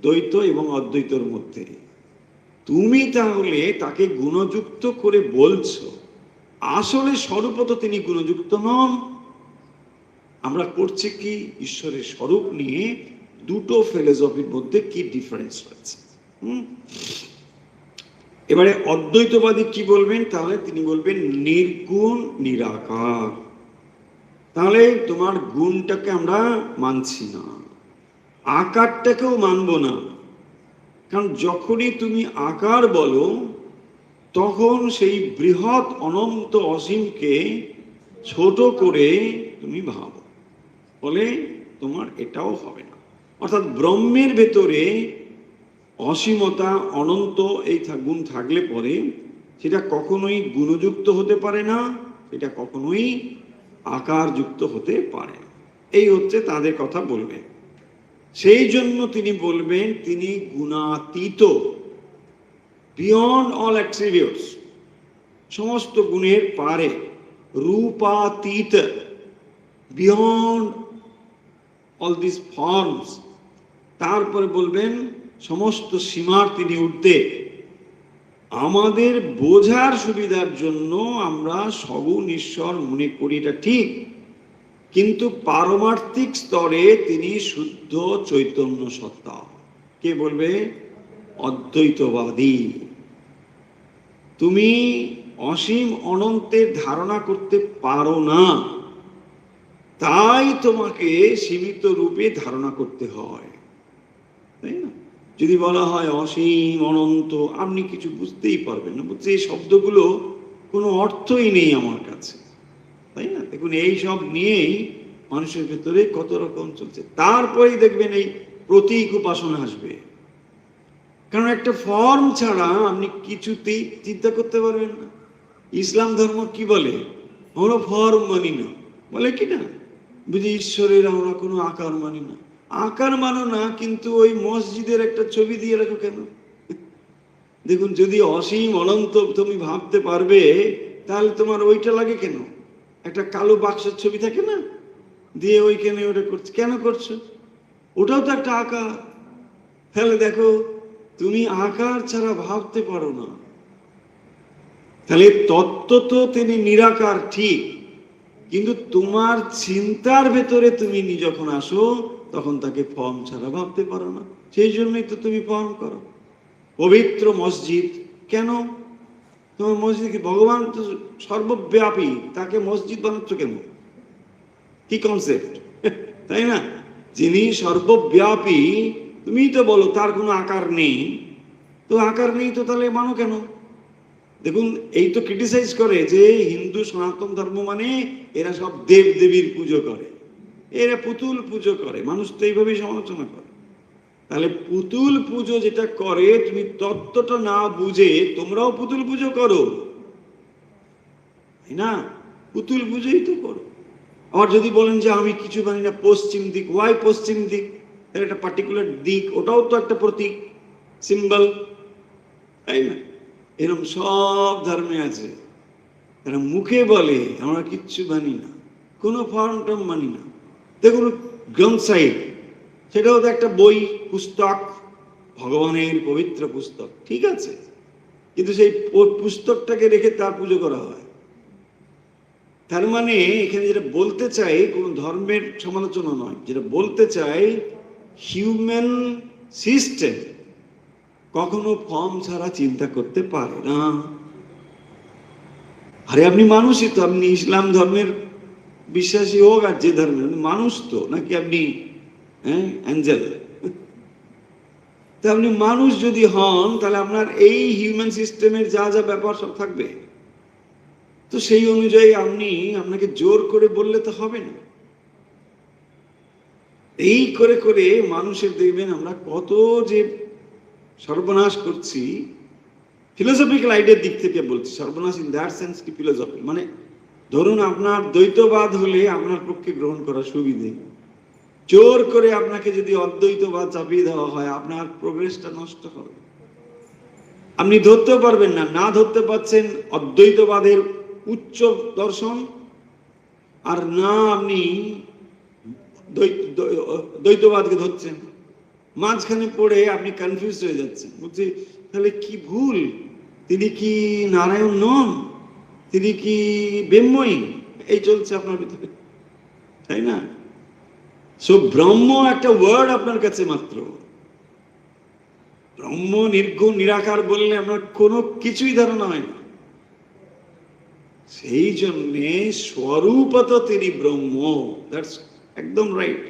দ্বৈত এবং অদ্বৈতর মধ্যে। তুমি তাহলে তাকে গুণযুক্ত করে বলছো, আসলে স্বরূপত তিনি গুণযুক্ত নন। আমরা করছি কি, ঈশ্বরের স্বরূপ নিয়ে দুটো ফিলোসফির মধ্যে কি ডিফারেন্স রয়েছে। এবারে অদ্বৈতবাদী কি বলবেন? তাহলে তিনি বলবেন নির্গুণ নিরাকার। তাহলে তোমার গুণটাকে আমরা মানছি না, আকারটাকেও মানব না। কারণ যখনই তুমি আকার বলো, তখন সেই বৃহৎ অনন্ত অসীমকে ছোট করে তুমি ভাবো, বলে তোমার এটাও হবে না। অর্থাৎ ব্রহ্মের ভেতরে অসীমতা, অনন্ত এই গুণ থাকলে পরে সেটা কখনোই গুণযুক্ত হতে পারে না, সেটা কখনোই আকারযুক্ত হতে পারে না। এই হচ্ছে তাদের কথা বলবেন। সেই জন্য তিনি বলবেন তিনি গুণাতীত, বিয়ন্ড অল অ্যাট্রিবিউটস, সমস্ত গুণের পারে। রূপাতীত, বিয়ন্ড অল দিস ফর্মস। তারপরে বলবেন সমস্ত সীমার তিনি ঊর্ধ্বে। আমাদের বোঝার সুবিধার জন্য আমরা সগুণ ঈশ্বর মনে করি, এটা ঠিক, কিন্তু পারমার্থিক স্তরে তিনি শুদ্ধ চৈতন্য সত্তা। কে বলবে? অদ্বৈতবাদী। তুমি অসীম অনন্তের ধারণা করতে পারো না, তাই তোমাকে সীমিত রূপে ধারণা করতে হয়, তাই না? যদি বলা হয় অসীম অনন্ত, আপনি কিছু বুঝতেই পারবেন না, বলছে এই শব্দগুলো কোনো অর্থই নেই আমার কাছে, তাই না? দেখুন, এই সব নিয়েই মানুষের ভেতরে কত রকম চলছে। তারপরেই দেখবেন এই প্রতীক উপাসনা আসবে। কারণ একটা ফর্ম ছাড়া আপনি কিছুতেই চিন্তা করতে পারবেন না। ইসলাম ধর্ম কি বলে? আমরা ফর্ম মানি না, বলে কি না? বুঝি ঈশ্বরের আমরা কোনো আকার মানি না। আকার মানো না, কিন্তু ওই মসজিদের একটা ছবি দিয়ে রাখো কেন? দেখুন, যদি অসীম অনন্ত তুমি ভাবতে পারবে, তাহলে তোমার ওইটা লাগে কেন? একটা কালো বাক্সের ছবি থাকে না, দিয়ে ওইখানে ওটা করছে, কেন করছো? ওটাও তো একটা আকার। তাহলে দেখো, তুমি আকার ছাড়া ভাবতে পারো না। তাহলে তত্ত্ব তো তিনি নিরাকার, ঠিক, কিন্তু তোমার চিন্তার ভেতরে তুমি যখন আসো, তখন তাকে ফর্ম ছাড়া ভাবতে পারো না। সেই জন্যই তো তুমি ফর্ম করো। পবিত্র মসজিদ কেন? তোমার মসজিদ কি? ভগবান তো সর্বব্যাপী, তাকে মসজিদ বানাচ্ছ কেন? কি কনসেপ্ট, তাই না? যিনি সর্বব্যাপী, তুমি তো বলো তার কোনো আকার নেই, তো আকার নেই তো তাহলে মানো কেন? দেখুন, এই তো ক্রিটিসাইজ করে যে হিন্দু সনাতন ধর্ম মানে এরা সব দেব দেবীর পুজো করে, এরা পুতুল পুজো করে। মানুষ তো এইভাবেই সমালোচনা করে। তাহলে পুতুল পুজো যেটা করে, তুমি তত্ত্বটা না বুঝে তোমরাও পুতুল পুজো করো, তাই না? পুতুল পুজোই তো করো। আবার যদি বলেন যে আমি কিছু জানি না, পশ্চিম দিক, ওয়াই পশ্চিম দিক? একটা পার্টিকুলার দিক, ওটাও তো একটা প্রতীক, সিম্বল, তাই না? এরকম সব ধর্মে আছে। তারা মুখে বলে আমরা কিচ্ছু মানি না, কোনো ফর্ম টর্ম মানি না। দেখুন গ্রন্থ সাহিব, সেটাও তো একটা বই, পুস্তক, ভগবানের পবিত্র পুস্তক, ঠিক আছে, কিন্তু সেই পুস্তকটাকে রেখে তার পুজো করা হয়। তার মানে এখানে যেটা বলতে চাই, কোনো ধর্মের সমালোচনা নয়, যেটা বলতে চাই হিউম্যান সিস্টেম কখনো ফর্ম ছাড়া চিন্তা করতে পারে না। আরে আপনি মানুষই তো, আপনি ইসলাম ধর্মের বিশ্বাসী হোক আর যে ধর্মের, মানুষ তো, নাকি আপনি অ্যাঞ্জেল? তা আপনি মানুষ যদি হন, তাহলে আপনার এই হিউম্যান সিস্টেমের যা যা ব্যাপার সব থাকবে। তো সেই অনুযায়ী আপনাকে জোর করে বললে তো হবে না। এই করে করে মানুষের দেখবেন আমরা কত যে সর্বনাশ করছি। ফিলোসফিক্যাল আইডিয়ার দিক থেকে বলছি সর্বনাশ, ইন দ্যাট সেন্স কি ফিলোসফি মানে, ধরুন আপনার দ্বৈতবাদ হলে আপনার পক্ষে গ্রহণ করা সুবিধে, জোর করে আপনাকে যদি অদ্বৈতবাদ চাপিয়ে দেওয়া হয়, আপনার প্রোগ্রেসটা নষ্ট হবে। আপনি ধরতেও পারবেন না, না ধরতে পারছেন অদ্বৈতবাদের উচ্চ দর্শন, আর না আপনি দ্বৈতবাদকে ধরছেন। মাঝখানে পড়ে আপনি কনফিউজ হয়ে যাচ্ছেন, বলছি তাহলে কি ভুল? তিনি কি নারায়ণ নন? তিনি কি ব্রহ্মই? এই চলছে আপনার ভিতরে, তাই না? সো ব্রহ্ম একটা ওয়ার্ড আপনার কাছে মাত্র। ব্রহ্ম নির্গুণ নিরাকার বললে আপনার কোনো কিছুই ধারণা হয় না। সেই জন্যে স্বরূপত তিনি ব্রহ্ম, দ্যাটস একদম রাইট।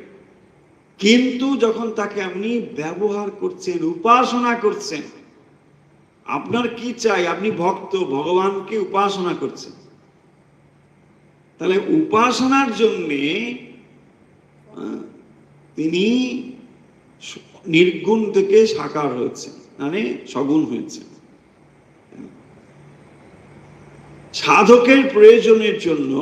কিন্তু যখন তাকে আপনি ব্যবহার করছেন, উপাসনা করছেন, আপনার কি চাই? আপনি ভক্ত, ভগবানকে উপাসনা করছেন, তাহলে উপাসনার জন্যে তিনি নির্গুণ থেকে সাকার হয়েছে, মানে সগুণ হয়েছে। সাধকের প্রয়োজনের জন্য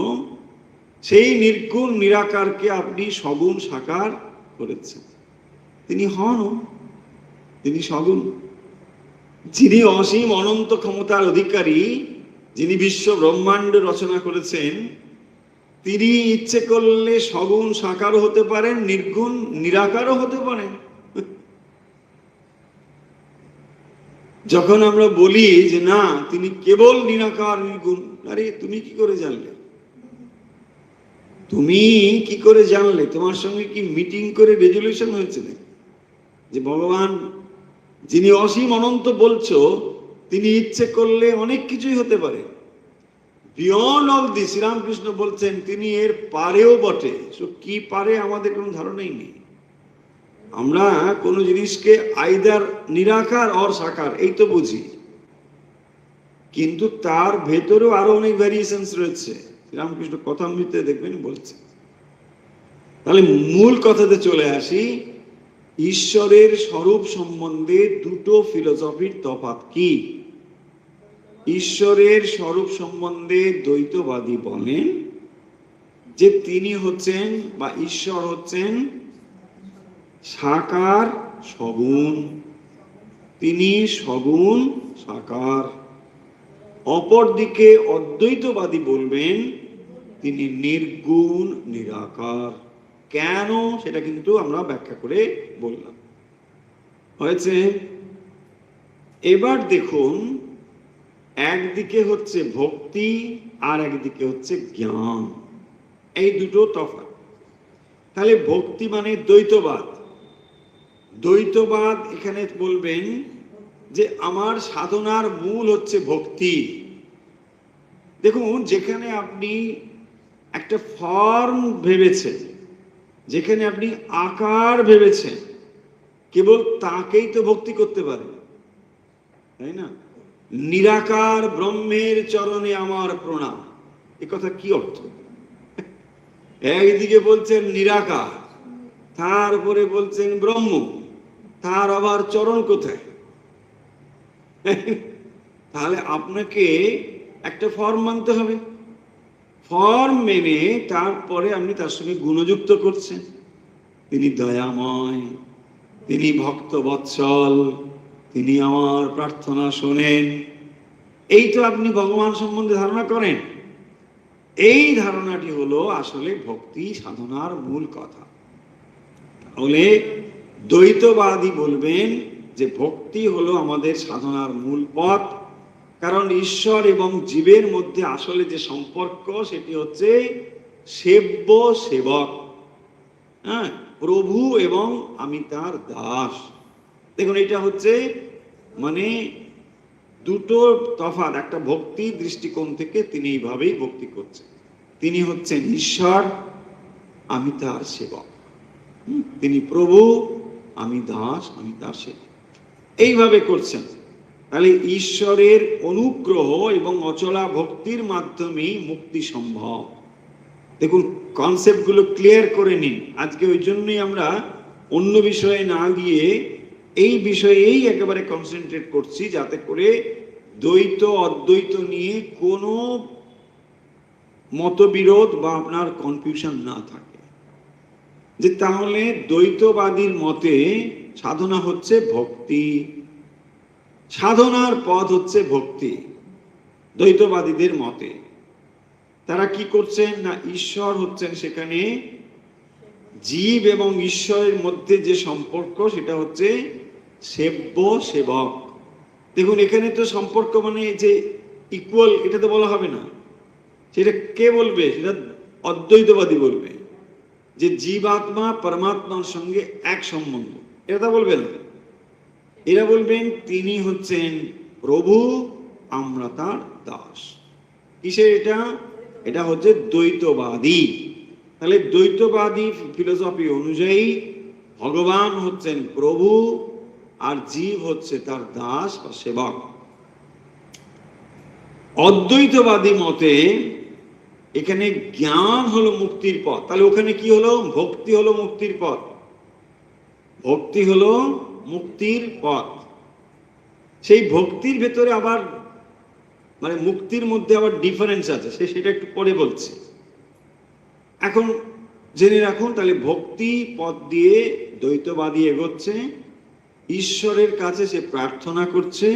সেই নির্গুণ নিরাকারকে আপনি সগুণ সাকার করেছেন। তিনি হন, তিনি সগুণ। যিনি অসীম অনন্ত ক্ষমতার অধিকারী, যিনি বিশ্ব ব্রহ্মাণ্ড রচনা করেছেন, তিনি ইচ্ছে করলে সগুণ সাকারও হতে পারেন, নির্গুণ নিরাকারও হতে পারেন। যখন আমরা বলি যে না তিনি কেবল নিরাকার নির্গুণ, আরে তুমি কি করে জানলে? তুমি কি করে জানলে? তোমার সঙ্গে কি মিটিং করে রেজলিউশন হয়েছে যে ভগবান যিনি অসীম অনন্ত বলছো, তিনি ইচ্ছে করলে অনেক কিছুই হতে পারে, বিয়ন্ড অল দিস। শ্রীরামকৃষ্ণ বলছেন তিনি এর পারেও বটে। কি পারে আমাদের কোনো ধারণাই নেই। আমরা কোনো জিনিসকে আইদার নিরাকার অর সাকার এই তো বুঝি, কিন্তু তার ভেতরেও আরো অনেক ভ্যারিয়েশনস রয়েছে। শ্রীরামকৃষ্ণ কথামৃতে দেখবেন বলছে। তাহলে মূল কথাতে চলে আসি, ঈশ্বরের স্বরূপ সম্বন্ধে দুটো ফিলোসফির তফাৎ কি? ঈশ্বরের স্বরূপ সম্বন্ধে দ্বৈতবাদী বলেন যে তিনি হচ্ছেন বা ঈশ্বর হচ্ছেন সাকার সগুণ, তিনি সগুণ সাকার। অপরদিকে অদ্বৈতবাদী বলবেন তিনি নির্গুণ নিরাকার। কেন সেটা কিন্তু আমরা ব্যাখ্যা করে বললাম, হয়েছে। এবার দেখুন, একদিকে হচ্ছে ভক্তি আর একদিকে হচ্ছে জ্ঞান, এই দুটো তফাৎ। তাহলে ভক্তি মানে দ্বৈতবাদ। দ্বৈতবাদ এখানে বলবেন যে আমার সাধনার মূল হচ্ছে ভক্তি। দেখুন, যেখানে আপনি একটা ফর্ম ভেবেছেন, যেখানে আপনি আকার ভেবেছেন, কেবল তাকেই তো ভক্তি করতে পারে, তাই না? নিরাকার ব্রহ্মের চরণে আমার প্রণাম, এ কথা কি অর্থ? একদিকে বলছেন নিরাকার, তারপরে বলছেন ব্রহ্ম, তার আবার চরণ কোথায়? তাহলে আপনাকে একটা ফর্ম মানতে হবে, ফর্ম মেনে তারপরে আপনি তার সঙ্গে গুণযুক্ত করছেন। তিনি দয়াময়, তিনি ভক্ত বৎসল, তিনি আমার প্রার্থনা শোনেন, এই তো আপনি ভগবান সম্বন্ধে ধারণা করেন। এই ধারণাটি হলো আসলে ভক্তি সাধনার মূল কথা। তাহলে দ্বৈতবাদী বলবেন যে ভক্তি হলো আমাদের সাধনার মূল পথ, কারণ ঈশ্বর এবং জীবের মধ্যে আসলে যে সম্পর্ক সেটি হচ্ছে সেব্য সেবক। হ্যাঁ, প্রভু এবং আমি তার দাস। দেখুন, এটা হচ্ছে মানে দুটো তফাৎ। একটা ভক্তি দৃষ্টিকোণ থেকে তিনি এইভাবেই ভক্তি করছেন, তিনি হচ্ছেন ঈশ্বর, আমি তার সেবক। তিনি প্রভু, আমি দাস, আমি তার সেবক, এইভাবে করছেন। তাহলে ঈশ্বরের অনুগ্রহ এবং অচলা ভক্তির মাধ্যমেই মুক্তি সম্ভব। দেখুন, কনসেপ্টগুলো ক্লিয়ার করে নিন। আজকে ওই জন্যই আমরা অন্য বিষয়ে না গিয়ে এই বিষয়েই একেবারে কনসেন্ট্রেট করছি, যাতে করে দ্বৈত অদ্বৈত নিয়ে কোনো মতবিরোধ বা আপনার কনফিউশন না থাকে। যে তাহলে দ্বৈতবাদীর মতে সাধনা হচ্ছে ভক্তি, সাধনার পথ হচ্ছে ভক্তি। দ্বৈতবাদীদের মতে তারা কি করছেন না, ঈশ্বর হচ্ছেন সেখানে, জীব এবং ঈশ্বরের মধ্যে যে সম্পর্ক সেটা হচ্ছে সেব্য সেবক। দেখুন, এখানে তো সম্পর্ক মানে যে ইকুয়াল, এটা তো বলা হবে না। সেটা কে বলবে? সেটা অদ্বৈতবাদী বলবে যে জীবাত্মা পরমাত্মার সঙ্গে এক সম্বন্ধ, এটা তো বলবে না। এরা বলবেন তিনি হচ্ছেন প্রভু, আমরা তার দাস। কিসের এটা? এটা হচ্ছে দ্বৈতবাদী। তাহলে দ্বৈতবাদী ফিলোসফি অনুযায়ী ভগবান হচ্ছেন প্রভু আর জীব হচ্ছে তার দাস বা সেবক। অদ্বৈতবাদী মতে এখানে জ্ঞান হলো মুক্তির পথ। তাহলে ওখানে কি হলো? ভক্তি হলো মুক্তির পথ, ভক্তি হলো মুক্তির পথ। সেই ভক্তির ভেতরে আবার মানে মুক্তির মধ্যে আবার ডিফারেন্স আছে, সেটা একটু পরে বলছি। এখন জেনে রাখুন, তাহলে ভক্তি পথ দিয়ে দ্বৈতবাদী এগোচ্ছে, ঈশ্বরের কাছে সে প্রার্থনা করছে,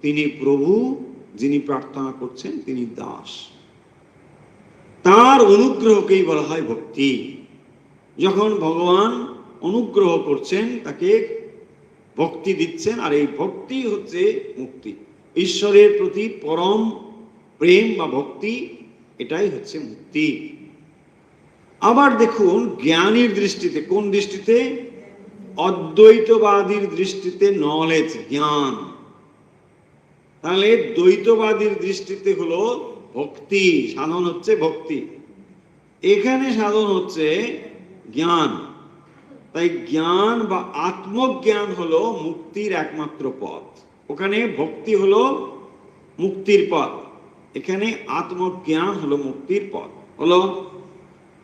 তিনি প্রভু, যিনি প্রার্থনা করছেন তিনি দাস। তার অনুগ্রহকেই বলা হয় ভক্তি। যখন ভগবান অনুগ্রহ করছেন তাকে ভক্তি দিচ্ছেন, আর এই ভক্তি হচ্ছে মুক্তি। ঈশ্বরের প্রতি পরম প্রেম বা ভক্তি, এটাই হচ্ছে মুক্তি। আবার দেখুন জ্ঞানীর দৃষ্টিতে, কোন দৃষ্টিতে? অদ্বৈতবাদীর দৃষ্টিতে নলেজ, জ্ঞান। তাহলে দ্বৈতবাদীর দৃষ্টিতে হলো ভক্তি, সাধন হচ্ছে ভক্তি, এখানে সাধন হচ্ছে জ্ঞান। তাই জ্ঞান বা আত্মজ্ঞান হলো মুক্তির একমাত্র পথ। ওখানে ভক্তি হলো মুক্তির পথ, এখানে আত্মজ্ঞান হলো মুক্তির পথ। হলো,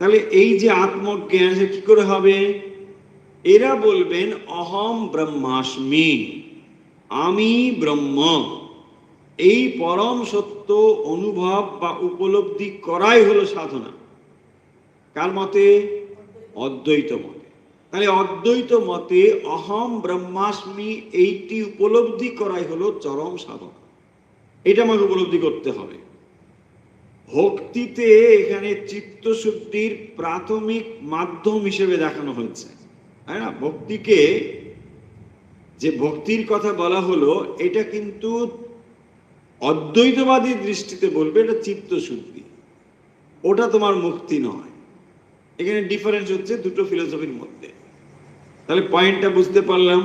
তাহলে এই যে আত্মজ্ঞান সে কি করে হবে? এরা বলবেন অহম ব্রহ্মাস্মি, আমি ব্রহ্ম। এই পরম সত্য অনুভব বা উপলব্ধি করাই হলো সাধনা। কার মতে? অদ্বৈত মতে। তাহলে অদ্বৈত মতে অহম ব্রহ্মাস্মি এইটি উপলব্ধি করাই হলো চরম সাধনা। এটা আমাকে উপলব্ধি করতে হবে। ভক্তিতে এখানে চিত্তশুদ্ধির প্রাথমিক মাধ্যম হিসেবে দেখানো হয়েছে, তাই না? ভক্তিকে যে ভক্তির কথা বলা হলো, এটা কিন্তু অদ্বৈতবাদীর দৃষ্টিতে বলবে এটা চিত্তশুদ্ধি, ওটা তোমার মুক্তি নয়। এখানে ডিফারেন্স হচ্ছে দুটো ফিলোসফির মধ্যে। তাহলে পয়েন্টটা বুঝতে পারলাম।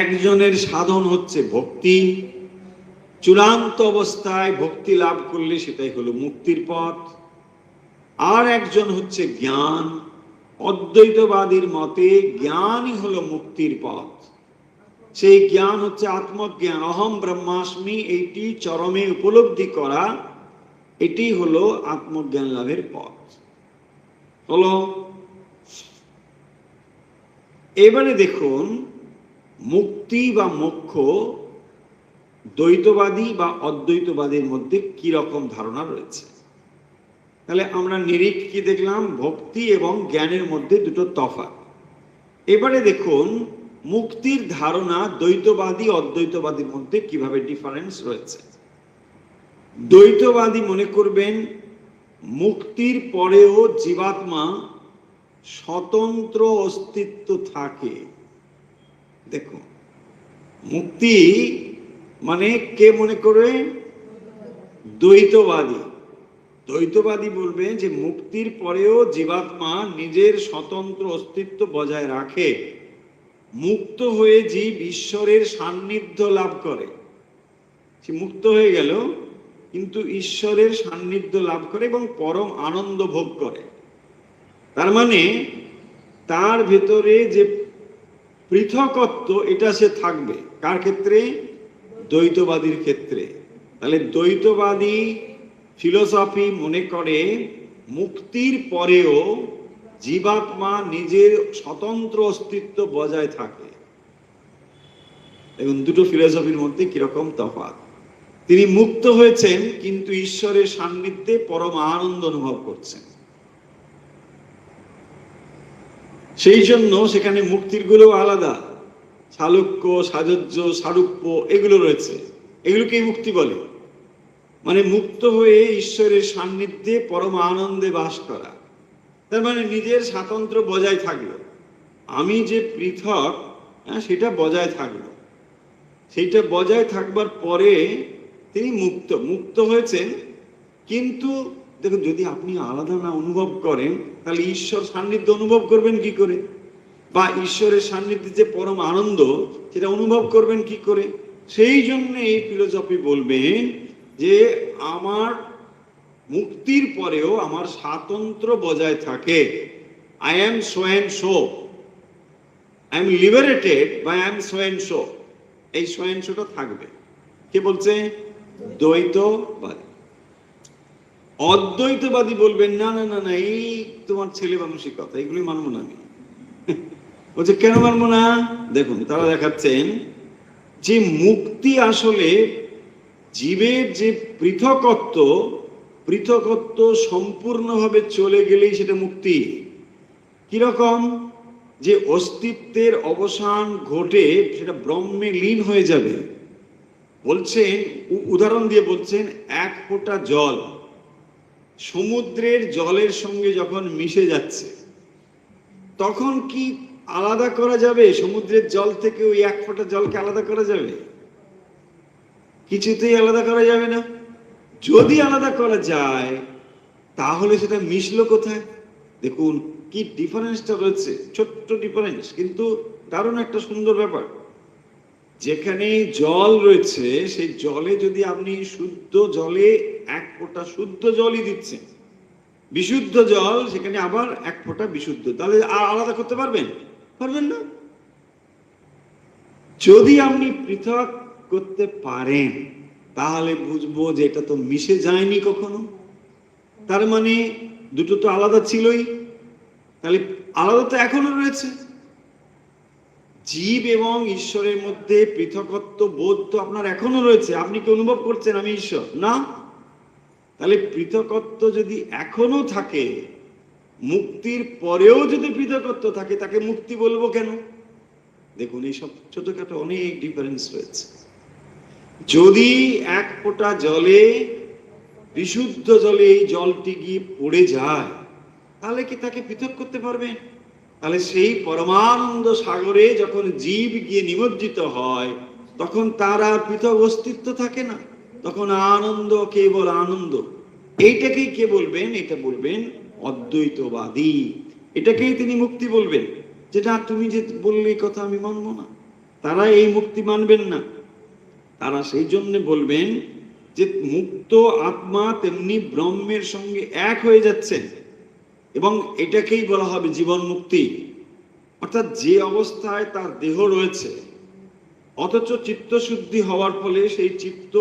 একজনের সাধন হচ্ছে ভক্তি, চূড়ান্ত অবস্থায় ভক্তি লাভ করলে সেটাই হলো মুক্তির পথ। আর একজন হচ্ছে জ্ঞান, অদ্বৈতবাদীর মতে জ্ঞানই হলো মুক্তির পথ। সেই জ্ঞান হচ্ছে আত্মজ্ঞান, অহম ব্রহ্মাস্মি, এইটি চরমে উপলব্ধি করা, এটি হলো আত্মজ্ঞান লাভের পথ। হলো, এবারে দেখুন মুক্তি বা মোক্ষ দ্বৈতবাদী বা অদ্বৈতবাদীর মধ্যে কি রকম ধারণা রয়েছে। তাহলে আমরা নিরিখ কি দেখলাম, ভক্তি এবং জ্ঞানের মধ্যে দুটো তফাৎ। এবারে দেখুন মুক্তির ধারণা দ্বৈতবাদী অদ্বৈতবাদীর মধ্যে কিভাবে ডিফারেন্স রয়েছে। দ্বৈতবাদী মনে করবেন মুক্তির পরেও জীবাত্মা স্বতন্ত্র অস্তিত্ব থাকে। দেখুন মুক্তি মানে কে মনে করে? দ্বৈতবাদী। দ্বৈতবাদী বলবে যে মুক্তির পরেও জীবাত্মা নিজের স্বতন্ত্র অস্তিত্ব বজায় রাখে, মুক্ত হয়ে জীব ঈশ্বরের সান্নিধ্য লাভ করে। সে মুক্ত হয়ে গেল কিন্তু ঈশ্বরের সান্নিধ্য লাভ করে এবং পরম আনন্দ ভোগ করে। তার মানে তার ভেতরে যে পৃথকত্ব এটা সে থাকবে। কার ক্ষেত্রে? দ্বৈতবাদীর ক্ষেত্রে। তাহলে দ্বৈতবাদী ফিলোসফি মনে করে মুক্তির পরেও জীবাত্মা নিজের স্বতন্ত্র অস্তিত্ব বজায় থাকে। এবং দুটো ফিলোসফির মধ্যে কিরকম তফাৎ। তিনি মুক্ত হয়েছেন কিন্তু ঈশ্বরের সান্নিধ্যে পরম আনন্দ অনুভব করছেন। সেই জন্য সেখানে মুক্তির গুলো আলাদা, সালোক্য, সাজজ্য, সারূপ্য এগুলো রয়েছে। এগুলোকেই মুক্তি বলে। মানে মুক্ত হয়ে ঈশ্বরের সান্নিধ্যে পরম আনন্দে বাস করা। তার মানে নিজের স্বাতন্ত্র্য বজায় থাকলো, আমি যে পৃথক সেটা বজায় থাকলো। সেইটা বজায় থাকবার পরে তিনি মুক্ত হয়েছেন। কিন্তু দেখুন যদি আপনি আলাদা না অনুভব করেন তাহলে ঈশ্বর সান্নিধ্য অনুভব করবেন কি করে? বা ঈশ্বরের সান্নিধ্যে যে পরম আনন্দ সেটা অনুভব করবেন কি করে? সেই জন্য এই ফিলোসফি বলবেন যে আমার মুক্তির পরেও আমার স্বাতন্ত্র বজায় থাকে। I am so and so, I am liberated by I am so and so. এই সো অ্যান্ড সোটা থাকবে। কে বলছে? দ্বৈতবাদী। অদ্বৈতবাদী বলবেন না না না না, এই তোমার ছেলে মানুষের কথা, এগুলি মানবো না আমি। বলছে কেন মানবো না? দেখুন তারা দেখাচ্ছেন যে মুক্তি আসলে জীবের যে পৃথকত্ব সম্পূর্ণভাবে চলে গেলেই সেটা মুক্তি। কিরকম? যে অস্তিত্বের অবসান ঘটে সেটা ব্রহ্মে লীন হয়ে যাবে। বলছেন, উদাহরণ দিয়ে বলছেন, এক ফোঁটা জল সমুদ্রের জলের সঙ্গে যখন মিশে যাচ্ছে তখন কি আলাদা করা যাবে? সমুদ্রের জল থেকে ওই এক ফোঁটা জলকে আলাদা করা যাবে? কিছুতেই আলাদা করা যাবে না। যদি আলাদা করা যায় তাহলে সেটা মিশলো কোথায়? দেখুন কি ডিফারেন্সটা রয়েছে, ছোট্ট ডিফারেন্স কিন্তু দারুণ একটা সুন্দর ব্যাপার। যেখানে জল রয়েছে সেই জলে যদি আপনি শুদ্ধ জলে এক ফোঁটা শুদ্ধ জলই দিচ্ছেন, বিশুদ্ধ জল সেখানে আবার এক ফোঁটা বিশুদ্ধ, তাহলে আর আলাদা করতে পারবেন? পারবেন না। যদি আপনি পৃথক করতে পারেন তাহলে বুঝবো যে এটা তো মিশে যায়নি কখনো। তার মানে দুটো তো আলাদা ছিলই, তাহলে আলাদা তো এখনো রয়েছে। জীব এবং ঈশ্বরের মধ্যে পৃথকত্ব বোধ তো আপনার এখনো রয়েছে। আপনি কি অনুভব করছেন আমি ঈশ্বর? না। তাহলে পৃথকত্ব যদি এখনো থাকে, মুক্তির পরেও যদি পৃথকত্ব থাকে, তাকে মুক্তি বলবো কেন? দেখুন এইসব ছোটখাটো অনেক ডিফারেন্স রয়েছে। যদি এক ফোঁটা জলে, বিশুদ্ধ জলে এই জলটি গিয়ে পড়ে যায় তাহলে কি তাকে পৃথক করতে পারবে? তাহলে সেই পরমানন্দ সাগরে যখন জীব গিয়ে নিমজ্জিত হয় তখন তার আর পৃথক অস্তিত্ব থাকে না, তখন আনন্দ, কেবল আনন্দ। এইটাকেই কে বলবেন? এটা বলবেন অদ্বৈতবাদী। এটাকেই তিনি মুক্তি বলবেন। যেটা তুমি যে বললে এই কথা আমি মানবো না। তারা এই মুক্তি মানবেন না। তারা সেই জন্য বলবেন যে মুক্ত আত্মা তেমনি ব্রহ্মের সঙ্গে এক হয়ে যাচ্ছেন এবং এটাকেই বলা হবে জীবন মুক্তি। অর্থাৎ যে অবস্থায় তার দেহ রয়েছে অথচ চিত্তশুদ্ধি হওয়ার ফলে সেই চিত্ত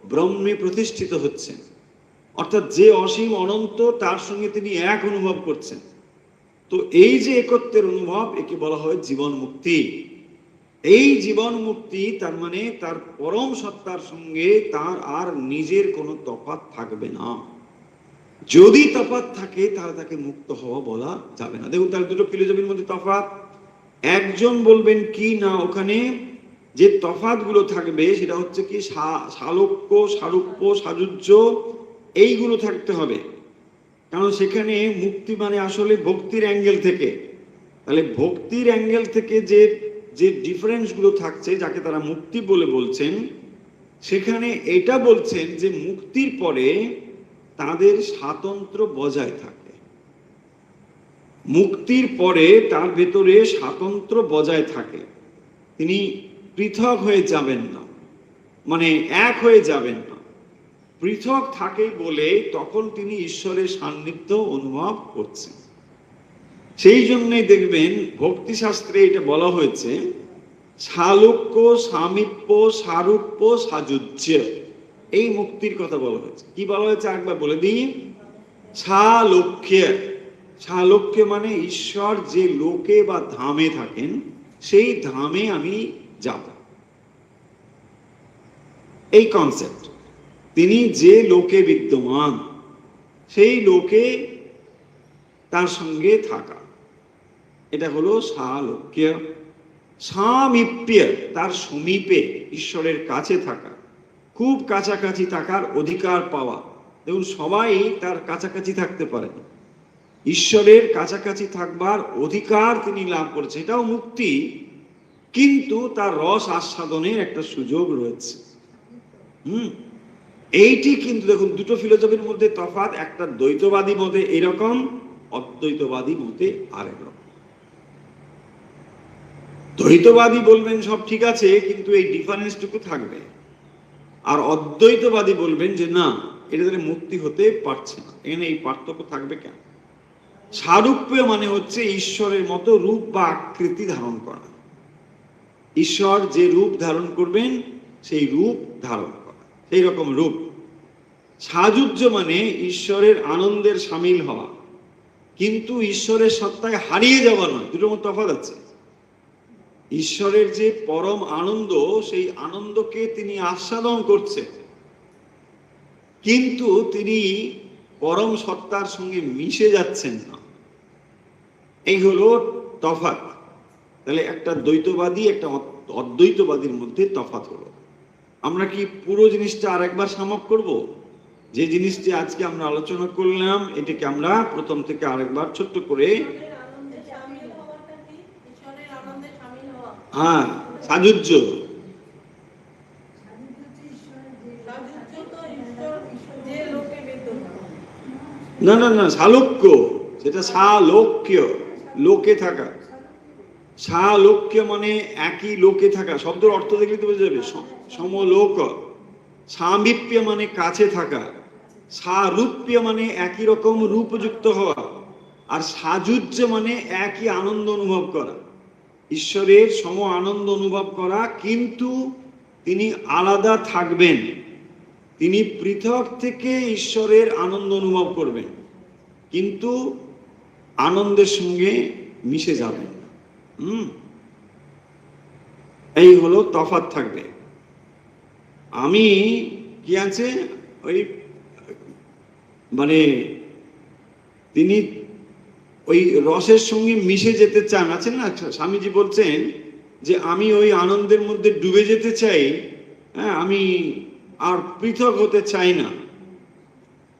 ব্রহ্মে প্রতিষ্ঠিত হচ্ছেন। অর্থাৎ যে অসীম অনন্ত তার সঙ্গে তিনি এক অনুভব করছেন। তো এই যে একত্বের অনুভব, একে বলা হয় জীবন মুক্তি। এই জীবন মুক্তি তার মানে তার পরম সত্তার সঙ্গে তার আর নিজের কোনো তফাৎ থাকবে না। যদি তফাৎ থাকে তাহলে তাকে মুক্ত হওয়া বলা যাবে না। দেখুন, তার দুটো ফিলোসফির মধ্যে তফাৎ। একজন বলবেন কি না, ওখানে যে তফাৎ গুলো থাকবে সেটা হচ্ছে কি সালোক্য, সারূপ্য, সাযুজ্য, এইগুলো থাকতে হবে। কারণ সেখানে মুক্তি মানে আসলে ভক্তির অ্যাঙ্গেল থেকে, তাহলে ভক্তির অ্যাঙ্গেল থেকে যে যে ডিফারেন্স গুলো থাকছে, যাকে তারা মুক্তি বলে বলছেন, সেখানে এটা বলছেন যে মুক্তির পরে তাদের স্বাতন্ত্র্য বজায় থাকে। মুক্তির পরে তার ভেতরে স্বাতন্ত্র্য বজায় থাকে, তিনি পৃথক হয়ে যাবেন না, মানে এক হয়ে যাবেন না, পৃথক থাকে বলে তখন তিনি ঈশ্বরের সান্নিধ্য অনুভব করছেন। সেই জন্যই দেখবেন ভক্তিশাস্ত্রে এটা বলা হয়েছে সালোক্য, সামীপ্য, সারূপ্য, সাযুজ্য, এই মুক্তির কথা বলা হয়েছে। কি বলা হয়েছে একবার বলে দিই। সালোক্য, সালোক্য মানে ঈশ্বর যে লোকে বা ধামে থাকেন, সেই ধামে আমি যাব, এই কনসেপ্ট। তিনি যে লোকে বিদ্যমান সেই লোকে তার সঙ্গে থাকা, এটা হলো সালোক্য। সামীপ্য, তার সমীপে, ঈশ্বরের কাছে থাকা, খুব কাছাকাছি থাকার অধিকার পাওয়া। দেখুন, সবাই তার কাছাকাছি থাকতে পারে না, ঈশ্বরের কাছাকাছি থাকবার অধিকার তিনি লাভ করেছেন, এটাও মুক্তি, কিন্তু তার রস আস্বাদনের একটা সুযোগ রয়েছে। এইটি কিন্তু দেখুন দুটো ফিলোসফির মধ্যে তফাৎ। একটা দ্বৈতবাদী মতে এরকম, অদ্বৈতবাদী মতে আরেক রকম। দ্বৈতবাদী বলবেন সব ঠিক আছে, কিন্তু এই ডিফারেন্সটুকু থাকবে। আর অদ্বৈতবাদী বলবেন যে না, এটা তাহলে মুক্তি হতে পারছে না, এখানে এই পার্থক্য থাকবে কেন। সারূপ্য মানে হচ্ছে ঈশ্বরের মতো রূপ বা আকৃতি ধারণ করা, ঈশ্বর যে রূপ ধারণ করবেন সেই রূপ ধারণ করা, সেই রকম রূপ। সাযুজ্য মানে ঈশ্বরের আনন্দের সামিল হওয়া, কিন্তু ঈশ্বরের সত্তায় হারিয়ে যাওয়া নয়, দুটোর মধ্যে তফাৎ আছে। ঈশ্বরের যে পরম আনন্দ, সেই আনন্দকে তিনি আস্বাদন করছেন, কিন্তু তিনি পরম সত্তার সঙ্গে মিশে যাচ্ছেন না, এই হলো তফাৎ। তাহলে একটা দ্বৈতবাদী একটা অদ্বৈতবাদীর মধ্যে তফাৎ হলো। আমরা কি পুরো জিনিসটা আরেকবার সামক করব? যে জিনিসটি আজকে আমরা আলোচনা করলাম, এটাকে আমরা প্রথম থেকে আরেকবার ছোট্ট করে, হ্যাঁ, সাযুজ্য, না না না, সালোক্য, সেটা সালোক্য, লোকে থাকা। সালোক্য মানে একই লোকে থাকা, শব্দের অর্থ দেখলে তো বোঝা যাবে, সমলোক। সামীপ্য মানে কাছে থাকা, সারূপ্য মানে একই রকম রূপযুক্ত হওয়া, আর সাযুজ্য মানে একই আনন্দ অনুভব করা, ঈশ্বরের সম আনন্দ অনুভব করা, কিন্তু তিনি আলাদা থাকবেন, তিনি পৃথক থেকে ঈশ্বরের আনন্দ অনুভব করবেন, কিন্তু আনন্দের সঙ্গে মিশে যাবেন। এই হলো তফাৎ থাকবে। আমি কি আছে, ওই মানে তিনি ওই রসের সঙ্গে মিশে যেতে চান, আছেন না, স্বামীজি বলছেন যে আমি ওই আনন্দের মধ্যে ডুবে যেতে চাই, হ্যাঁ, আমি আর পৃথক হতে চাই না।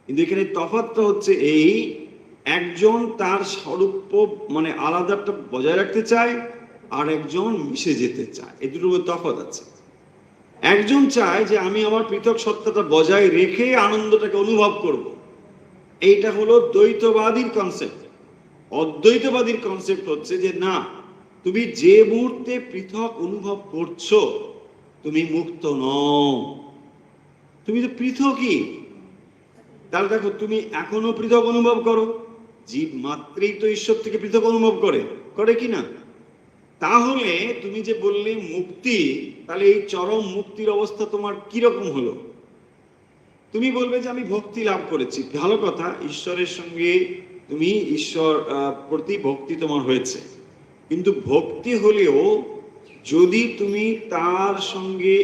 কিন্তু এখানে তফাৎটা হচ্ছে এই, একজন তার স্বরূপ মানে আলাদাটা বজায় রাখতে চায়, আর একজন মিশে যেতে চায়, এই দুটোর মধ্যে তফাৎ আছে। একজন চায় যে আমি আমার পৃথক সত্তাটা বজায় রেখে আনন্দটাকে অনুভব করব, এইটা হলো দ্বৈতবাদীর কনসেপ্ট। অদ্বৈতবাদীর কনসেপ্ট হচ্ছে যে না, তুমি যে মুহূর্তে পৃথক অনুভব করছো তুমি মুক্ত নও, তুমি তো পৃথকই। তাহলে দেখো, তুমি এখনো পৃথক অনুভব করো, জীব মাত্রেই তো ঈশ্বর থেকে পৃথক অনুভব করে কি না? তাহলে তুমি যে বললে মুক্তি, তাহলে এই চরম মুক্তির অবস্থা তোমার কিরকম হলো? তুমি বলবে যে আমি ভক্তি লাভ করেছি, ভালো কথা, ঈশ্বরের সঙ্গে তুমি ঈশ্বর প্রতি ভক্তি তোমার হয়েছে, কিন্তু ভক্তি হলেও যদি তুমি তার সঙ্গে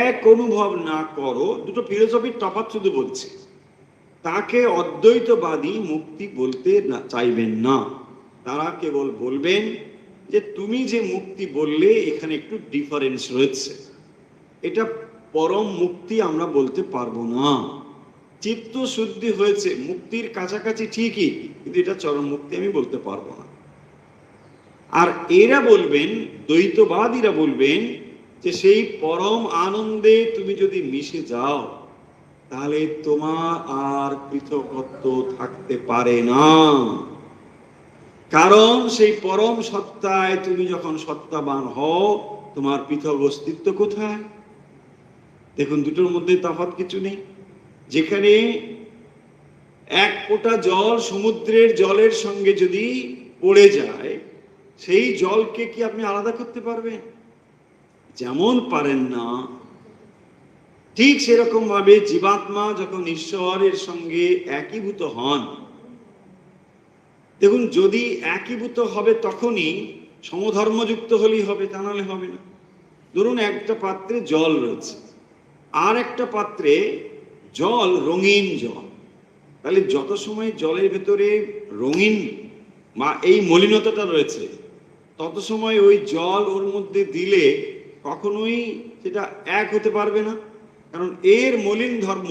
এক অনুভব না করো, দুটো ফিলোসফির তফাৎ শুধু বলছে, তাকে অদ্বৈতবাদী মুক্তি বলতে চাইবেন না। তারা কেবল বলবেন যে তুমি যে মুক্তি বললে এখানে একটু ডিফারেন্স রয়েছে, এটা পরম মুক্তি আমরা বলতে পারবো না। চিত্ত শুদ্ধি হয়েছে, মুক্তির কাছাকাছি ঠিকই, কিন্তু এটা চরম মুক্তি আমি বলতে পারবো না। আর এরা বলবেন, দ্বৈতবাদীরা বলবেন যে সেই পরম আনন্দে তুমি যদি মিশে যাও তাহলে তোমার আর পৃথকত্ব থাকতে পারে না, কারণ সেই পরম সত্তায় তুমি যখন সত্তাবান হও তোমার পৃথক অস্তিত্ব কোথায়? দেখুন, দুটোর মধ্যে তফাৎ কিছু নেই। যেখানে এক ফোঁটা জল সমুদ্রের জলের সঙ্গে যদি পড়ে যায়, সেই জলকে কি আপনি আলাদা করতে পারবেন? যেমন পারেন না, ঠিক সেরকম ভাবে জীবাত্মা যখন ঈশ্বরের সঙ্গে একীভূত হন, দেখুন যদি একীভূত হবে তখনই সমধর্মযুক্ত হলেই হবে, তা নাহলে হবে না। ধরুন একটা পাত্রে জল রয়েছে, আর একটা পাত্রে জল রঙিন জল, তাহলে যত সময় জলের ভেতরে রঙিন বা এই মলিনতাটা রয়েছে তত সময় ওই জল ওর মধ্যে দিলে কখনোই সেটা এক হতে পারবে না, কারণ এর মলিন ধর্ম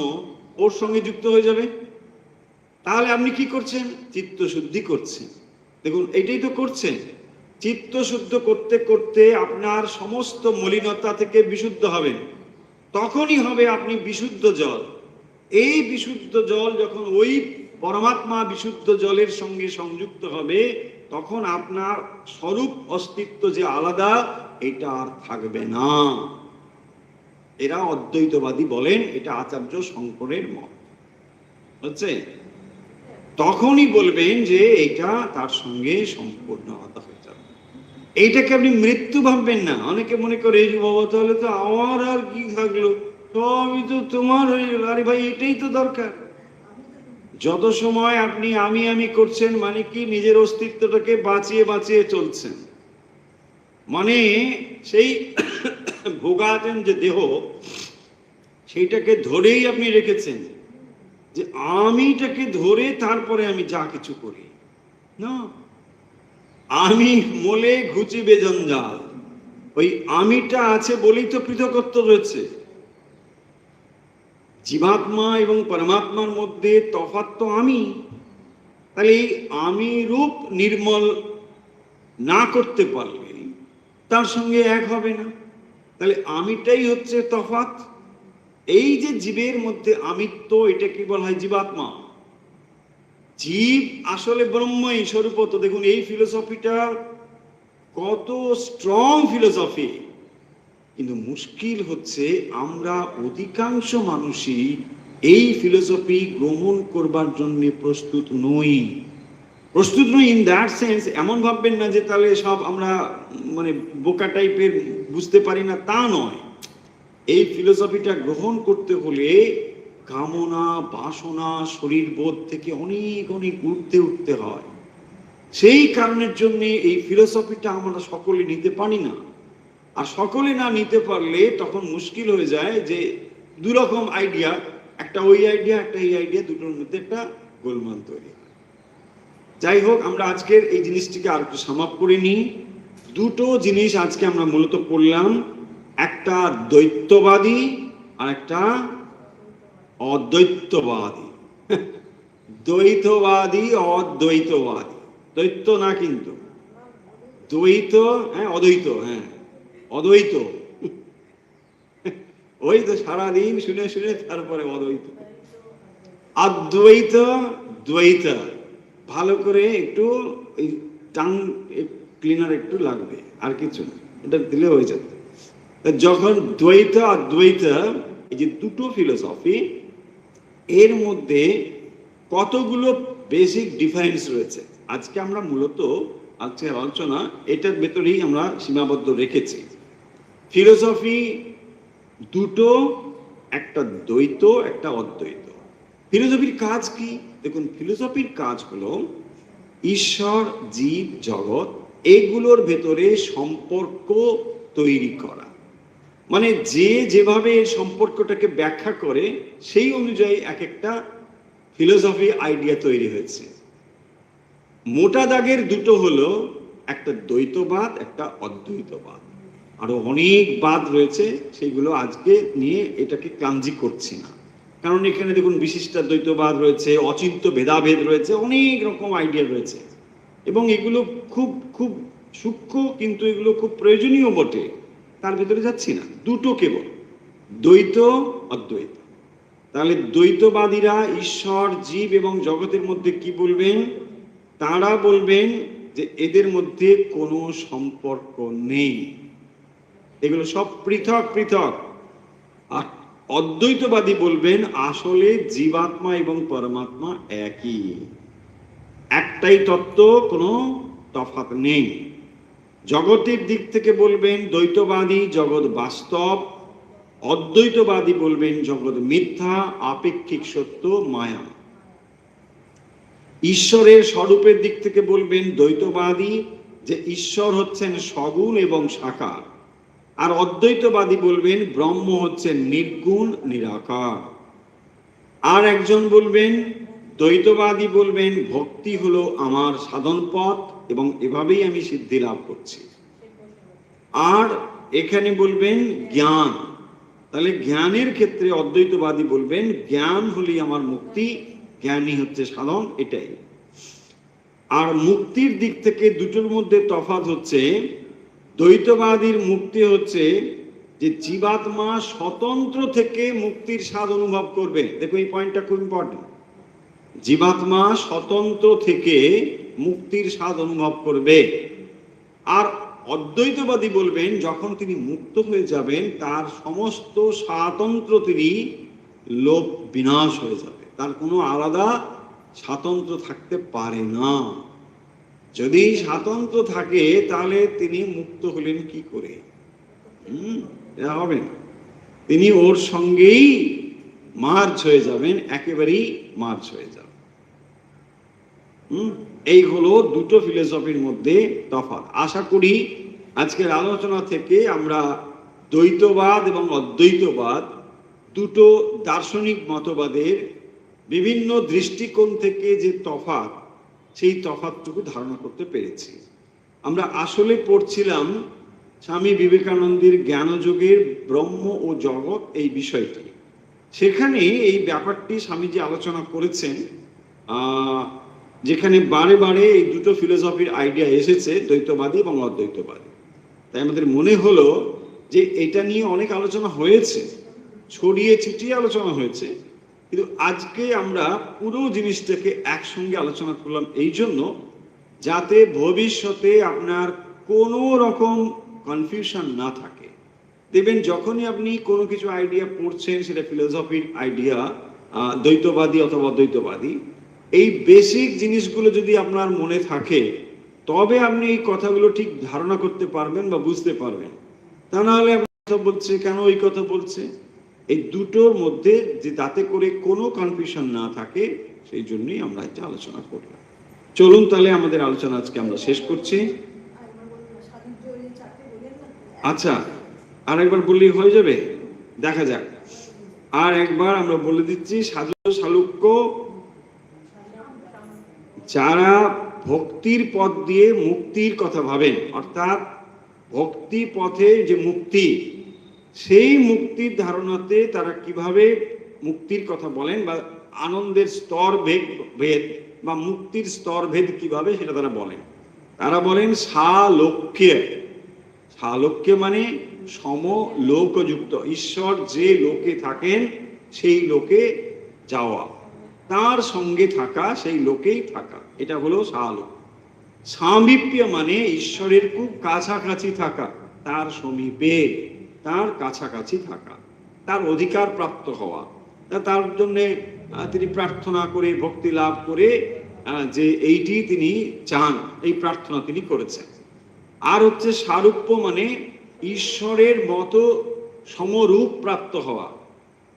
ওর সঙ্গে যুক্ত হয়ে যাবে। তাহলে আপনি কি করছেন? চিত্ত শুদ্ধি করছেন। দেখুন, এটাই তো করছেন। চিত্ত শুদ্ধ করতে করতে আপনার সমস্ত মলিনতা থেকে বিশুদ্ধ হবেন, তখনই হবে আপনি বিশুদ্ধ জল। এই বিশুদ্ধ জল যখন ওই পরমাত্মা বিশুদ্ধ জলের সঙ্গে সংযুক্ত হবে, তখন আপনার স্বরূপ অস্তিত্ব যে আলাদা, এটা আর থাকবে না। এরা অদ্বৈতবাদী বলেন, এটা আচার্য শঙ্করের মত হচ্ছে। তখনই বলবেন যে এটা তার সঙ্গে সম্পূর্ণ আলাদা হয়ে যাবে। এইটাকে আপনি মৃত্যু ভাববেন না। অনেকে মনে করে এই যে বাবা তাহলে তো আমার আর কি থাকলো, সবই তো তোমার হয়ে গেল। আরে ভাই, এটাই তো দরকার। যত সময় আপনি আমি করছেন, মানে কি নিজের অস্তিত্বটাকে বাঁচিয়ে বাঁচিয়ে চলছেন, মানে সেই ভোগাতেন যে দেহ, সেইটাকে ধরেই আপনি রেখেছেন, যে আমিটাকে ধরে তারপরে আমি যা কিছু করি না। আমি মোলে ঘুচি বেজঞ্জাল, ওই আমিটা আছে বলেই তো পৃথকত্ব রয়েছে। জীবাত্মা এবং পরমাত্মার মধ্যে তফাৎ তো আমি। তাহলে এই আমি রূপ নির্মল না করতে পারলে তার সঙ্গে এক হবে না। তাহলে আমিটাই হচ্ছে তফাৎ। এই যে জীবের মধ্যে আমিত্ব, এটাকে বলা হয় জীবাত্মা। জীব আসলে ব্রহ্মই স্বরূপত। দেখুন, এই ফিলোসফিটা কত স্ট্রং ফিলোসফি, কিন্তু মুশকিল হচ্ছে আমরা অধিকাংশ মানুষই এই ফিলোসফি গ্রহণ করবার জন্য প্রস্তুত নই। প্রস্তুত নই ইন দ্যাট সেন্স, এমন ভাববেন না যে তাহলে সব আমরা মানে বোকা টাইপের, বুঝতে পারি না, তা নয়। এই ফিলোসফিটা গ্রহণ করতে হলে কামনা বাসনা শরীর বোধ থেকে অনেক অনেক ঊর্ধ্বে উঠতে হয়। সেই কারণের জন্য এই ফিলোসফিটা আমরা সকলে নিতে পারি না। আর সকলে না নিতে পারলে তখন মুশকিল হয়ে যায় যে দুরকম আইডিয়া, একটা ওই আইডিয়া একটা এই আইডিয়া, দুটোর মধ্যে একটা গোলমাল তৈরি হয়। যাই হোক, আমরা আজকের এই জিনিসটিকে আর একটু সামাপ করে নিই। দুটো জিনিস আজকে আমরা মূলত পড়লাম, একটা দ্বৈতবাদী আর একটা অদ্বৈতবাদী। দ্বৈতবাদী অদ্বৈতবাদী, দ্বৈত না কিন্তু দ্বৈত, হ্যাঁ অদ্বৈত, হ্যাঁ অদ্বৈত। ওই তো সারাদিন শুনে শুনে তারপরে অদ্বৈত। অদ্বৈত দ্বৈত ভালো করে একটু এই টাং ক্লিনার একটু লাগবে, আর কিছু না, এটা দিলে হয়ে যাবে। যখন দ্বৈত আর দ্বৈত, এই যে দুটো ফিলোসফি, এর মধ্যে কতগুলো বেসিক ডিফারেন্স রয়েছে। আজকে আমরা মূলত আজকের আলোচনা এটার ভেতরেই আমরা সীমাবদ্ধ রেখেছি। ফিলোসফি দুটো, একটা দ্বৈত একটা অদ্বৈত। ফিলোসফির কাজ কি? দেখুন, ফিলোসফির কাজ হলো ঈশ্বর, জীব, জগৎ এগুলোর ভেতরে সম্পর্ক তৈরি করা। মানে যে যেভাবে এই সম্পর্কটাকে ব্যাখ্যা করে সেই অনুযায়ী এক একটা ফিলোসফি আইডিয়া তৈরি হয়েছে। মোটা দাগের দুটো হলো, একটা দ্বৈতবাদ, একটা অদ্বৈতবাদ। আরো অনেক বাদ রয়েছে, সেইগুলো আজকে নিয়ে এটাকে ক্লান্তি করছি না, কারণ এখানে দেখুন বিশিষ্ট দ্বৈতবাদ রয়েছে, অচিন্ত ভেদাভেদ রয়েছে, অনেক রকম আইডিয়া রয়েছে এবং এগুলো খুব খুব সূক্ষ্ম, কিন্তু এগুলো খুব প্রয়োজনীয় বটে। তার ভেতরে যাচ্ছি না, দুটো কেবল দ্বৈত অদ্বৈত। তাহলে দ্বৈতবাদীরা ঈশ্বর, জীব এবং জগতের মধ্যে কি বলবেন? তারা বলবেন যে এদের মধ্যে কোনো সম্পর্ক নেই, এগুলো সব পৃথক পৃথক। আর অদ্বৈতবাদী বলবেন আসলে জীবাত্মা এবং পরমাত্মা একই, একটাই তত্ত্ব, কোনো তফাৎ নেই। জগতের দিক থেকে বলবেন দ্বৈতবাদী জগৎ বাস্তব, অদ্বৈতবাদী বলবেন জগৎ মিথ্যা, আপেক্ষিক সত্য, মায়া। ঈশ্বরের স্বরূপের দিক থেকে বলবেন দ্বৈতবাদী যে ঈশ্বর হচ্ছেন সগুণ এবং সাকার, আর অদ্বৈতবাদী বলবেন ব্রহ্ম হচ্ছেন নির্গুণ নিরাকার। আর একজন বলবেন, দ্বৈতবাদী বলবেন ভক্তি হলো আমার সাধন পথ এবং এভাবেই আমি সিদ্ধি লাভ করছি। আর এখানে বলবেন জ্ঞান, তাহলে জ্ঞানের ক্ষেত্রে অদ্বৈতবাদী বলবেন জ্ঞান হলেই আমার মুক্তি, জ্ঞানই হচ্ছে সাধন, এটাই। আর মুক্তির দিক থেকে দুটোর মধ্যে তফাৎ হচ্ছে, দ্বৈতবাদীর মুক্তি হচ্ছে যে জীবাত্মা স্বতন্ত্র থেকে মুক্তির স্বাদ অনুভব করবে। দেখো এই পয়েন্টটা খুব ইম্পর্টেন্ট, জীবাত্মা স্বতন্ত্র থেকে মুক্তির স্বাদ অনুভব করবে। আর অদ্বৈতবাদী বলবেন যখন তিনি মুক্ত হয়ে যাবেন তার সমস্ত স্বাতন্ত্র তিনি লোপ বিনাশ হয়ে যাবে, তার কোনো আলাদা স্বাতন্ত্র থাকতে পারে না। যদি স্বাতন্ত্র থাকে তাহলে তিনি মুক্ত হলেন কি করে? এটা হবে না, তিনি ওর সঙ্গেই মার্জ হয়ে যাবেন, একেবারেই মার্জ হয়ে যাবেন। এই হলো দুটো ফিলোসফির মধ্যে তফাৎ। আশা করি আজকের আলোচনা থেকে আমরা দ্বৈতবাদ এবং অদ্বৈতবাদ দুটো দার্শনিক মতবাদের বিভিন্ন দৃষ্টিকোণ থেকে যে তফাৎ, সেই তফাৎটুকু ধারণা করতে পেরেছি। আমরা আসলে পড়ছিলাম স্বামী বিবেকানন্দের জ্ঞানযোগের ব্রহ্ম ও জগৎ এই বিষয়টি। সেখানে এই ব্যাপারটি স্বামীজি আলোচনা করেছেন, যেখানে বারে বারে এই দুটো ফিলোসফির আইডিয়া এসেছে, দ্বৈতবাদী এবং অদ্বৈতবাদী। তাই আমাদের মনে হলো যে এটা নিয়ে অনেক আলোচনা হয়েছে, ছড়িয়ে ছিটিয়ে আলোচনা হয়েছে, কিন্তু আজকে আমরা পুরো জিনিসটাকে একসঙ্গে আলোচনা করলাম এই জন্য যাতে ভবিষ্যতে আপনার কোনো রকম কনফিউশন না থাকে। দেখবেন যখনই আপনি কোনো কিছু আইডিয়া পড়ছেন, সেটা ফিলোসফির আইডিয়া, দ্বৈতবাদী অথবা অদ্বৈতবাদী, এই বেসিক জিনিসগুলো যদি আপনার মনে থাকে তবে আপনি এই কথাগুলো ঠিক ধারণা করতে পারবেন বা বুঝতে পারবেন। তা নাহলে আপনি কথা বলছে কেন, ওই কথা বলছে, এই দুটোর মধ্যে যে তাতে করে কোনো কনফিউশন না থাকে, সেই জন্যই আমরা এটা আলোচনা করলাম। চলুন তাহলে আমাদের আলোচনা আজকে আমরা শেষ করছি। আচ্ছা, আর একবার বললেই হয়ে যাবে, দেখা যাক। আর একবার আমরা বলে দিচ্ছি, সাধু শালুক্য যারা ভক্তির পথ দিয়ে মুক্তির কথা ভাবেন, অর্থাৎ ভক্তি পথে যে মুক্তি, সেই মুক্তির ধারণাতে তারা কিভাবে মুক্তির কথা বলেন বা আনন্দের স্তর ভেদ বা মুক্তির স্তর ভেদ কিভাবে সেটা তারা বলেন। তারা বলেন সালোক্যে। সালোক্যে মানে সমলোকযুক্ত, ঈশ্বর যে লোকে থাকেন সেই লোকে যাওয়া, তার সঙ্গে থাকা, সেই লোকেই থাকা, এটা হলো সালোক্য। সামীপ্য মানে ঈশ্বরের খুব কাছাকাছি থাকা, তার সমীপে, তার কাছাকাছি থাকা, তার অধিকার প্রাপ্ত হওয়া, তার জন্য তিনি প্রার্থনা করে ভক্তি লাভ করে যে এইটি তিনি চান, এই প্রার্থনা তিনি করেছেন। আর হচ্ছে সারূপ্য মানে ঈশ্বরের মতো সমরূপ প্রাপ্ত হওয়া,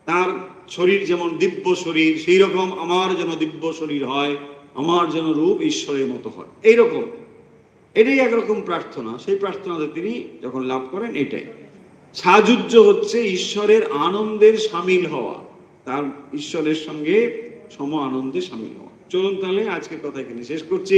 তার শরীর যেমন দিব্য শরীর, সেই রকম আমার যেন দিব্য শরীর হয়, আমার যেন রূপ ঈশ্বরের মতো হয়, এইরকম। এটাই একরকম প্রার্থনা। সেই প্রার্থনাতে তিনি যখন লাভ করেন, এটাই সাযুজ্য হচ্ছে ঈশ্বরের আনন্দের সামিল হওয়া, তার ঈশ্বরের সঙ্গে সম আনন্দে সামিল হওয়া। চলুন তাহলে আজকের কথা এখানে শেষ করছি।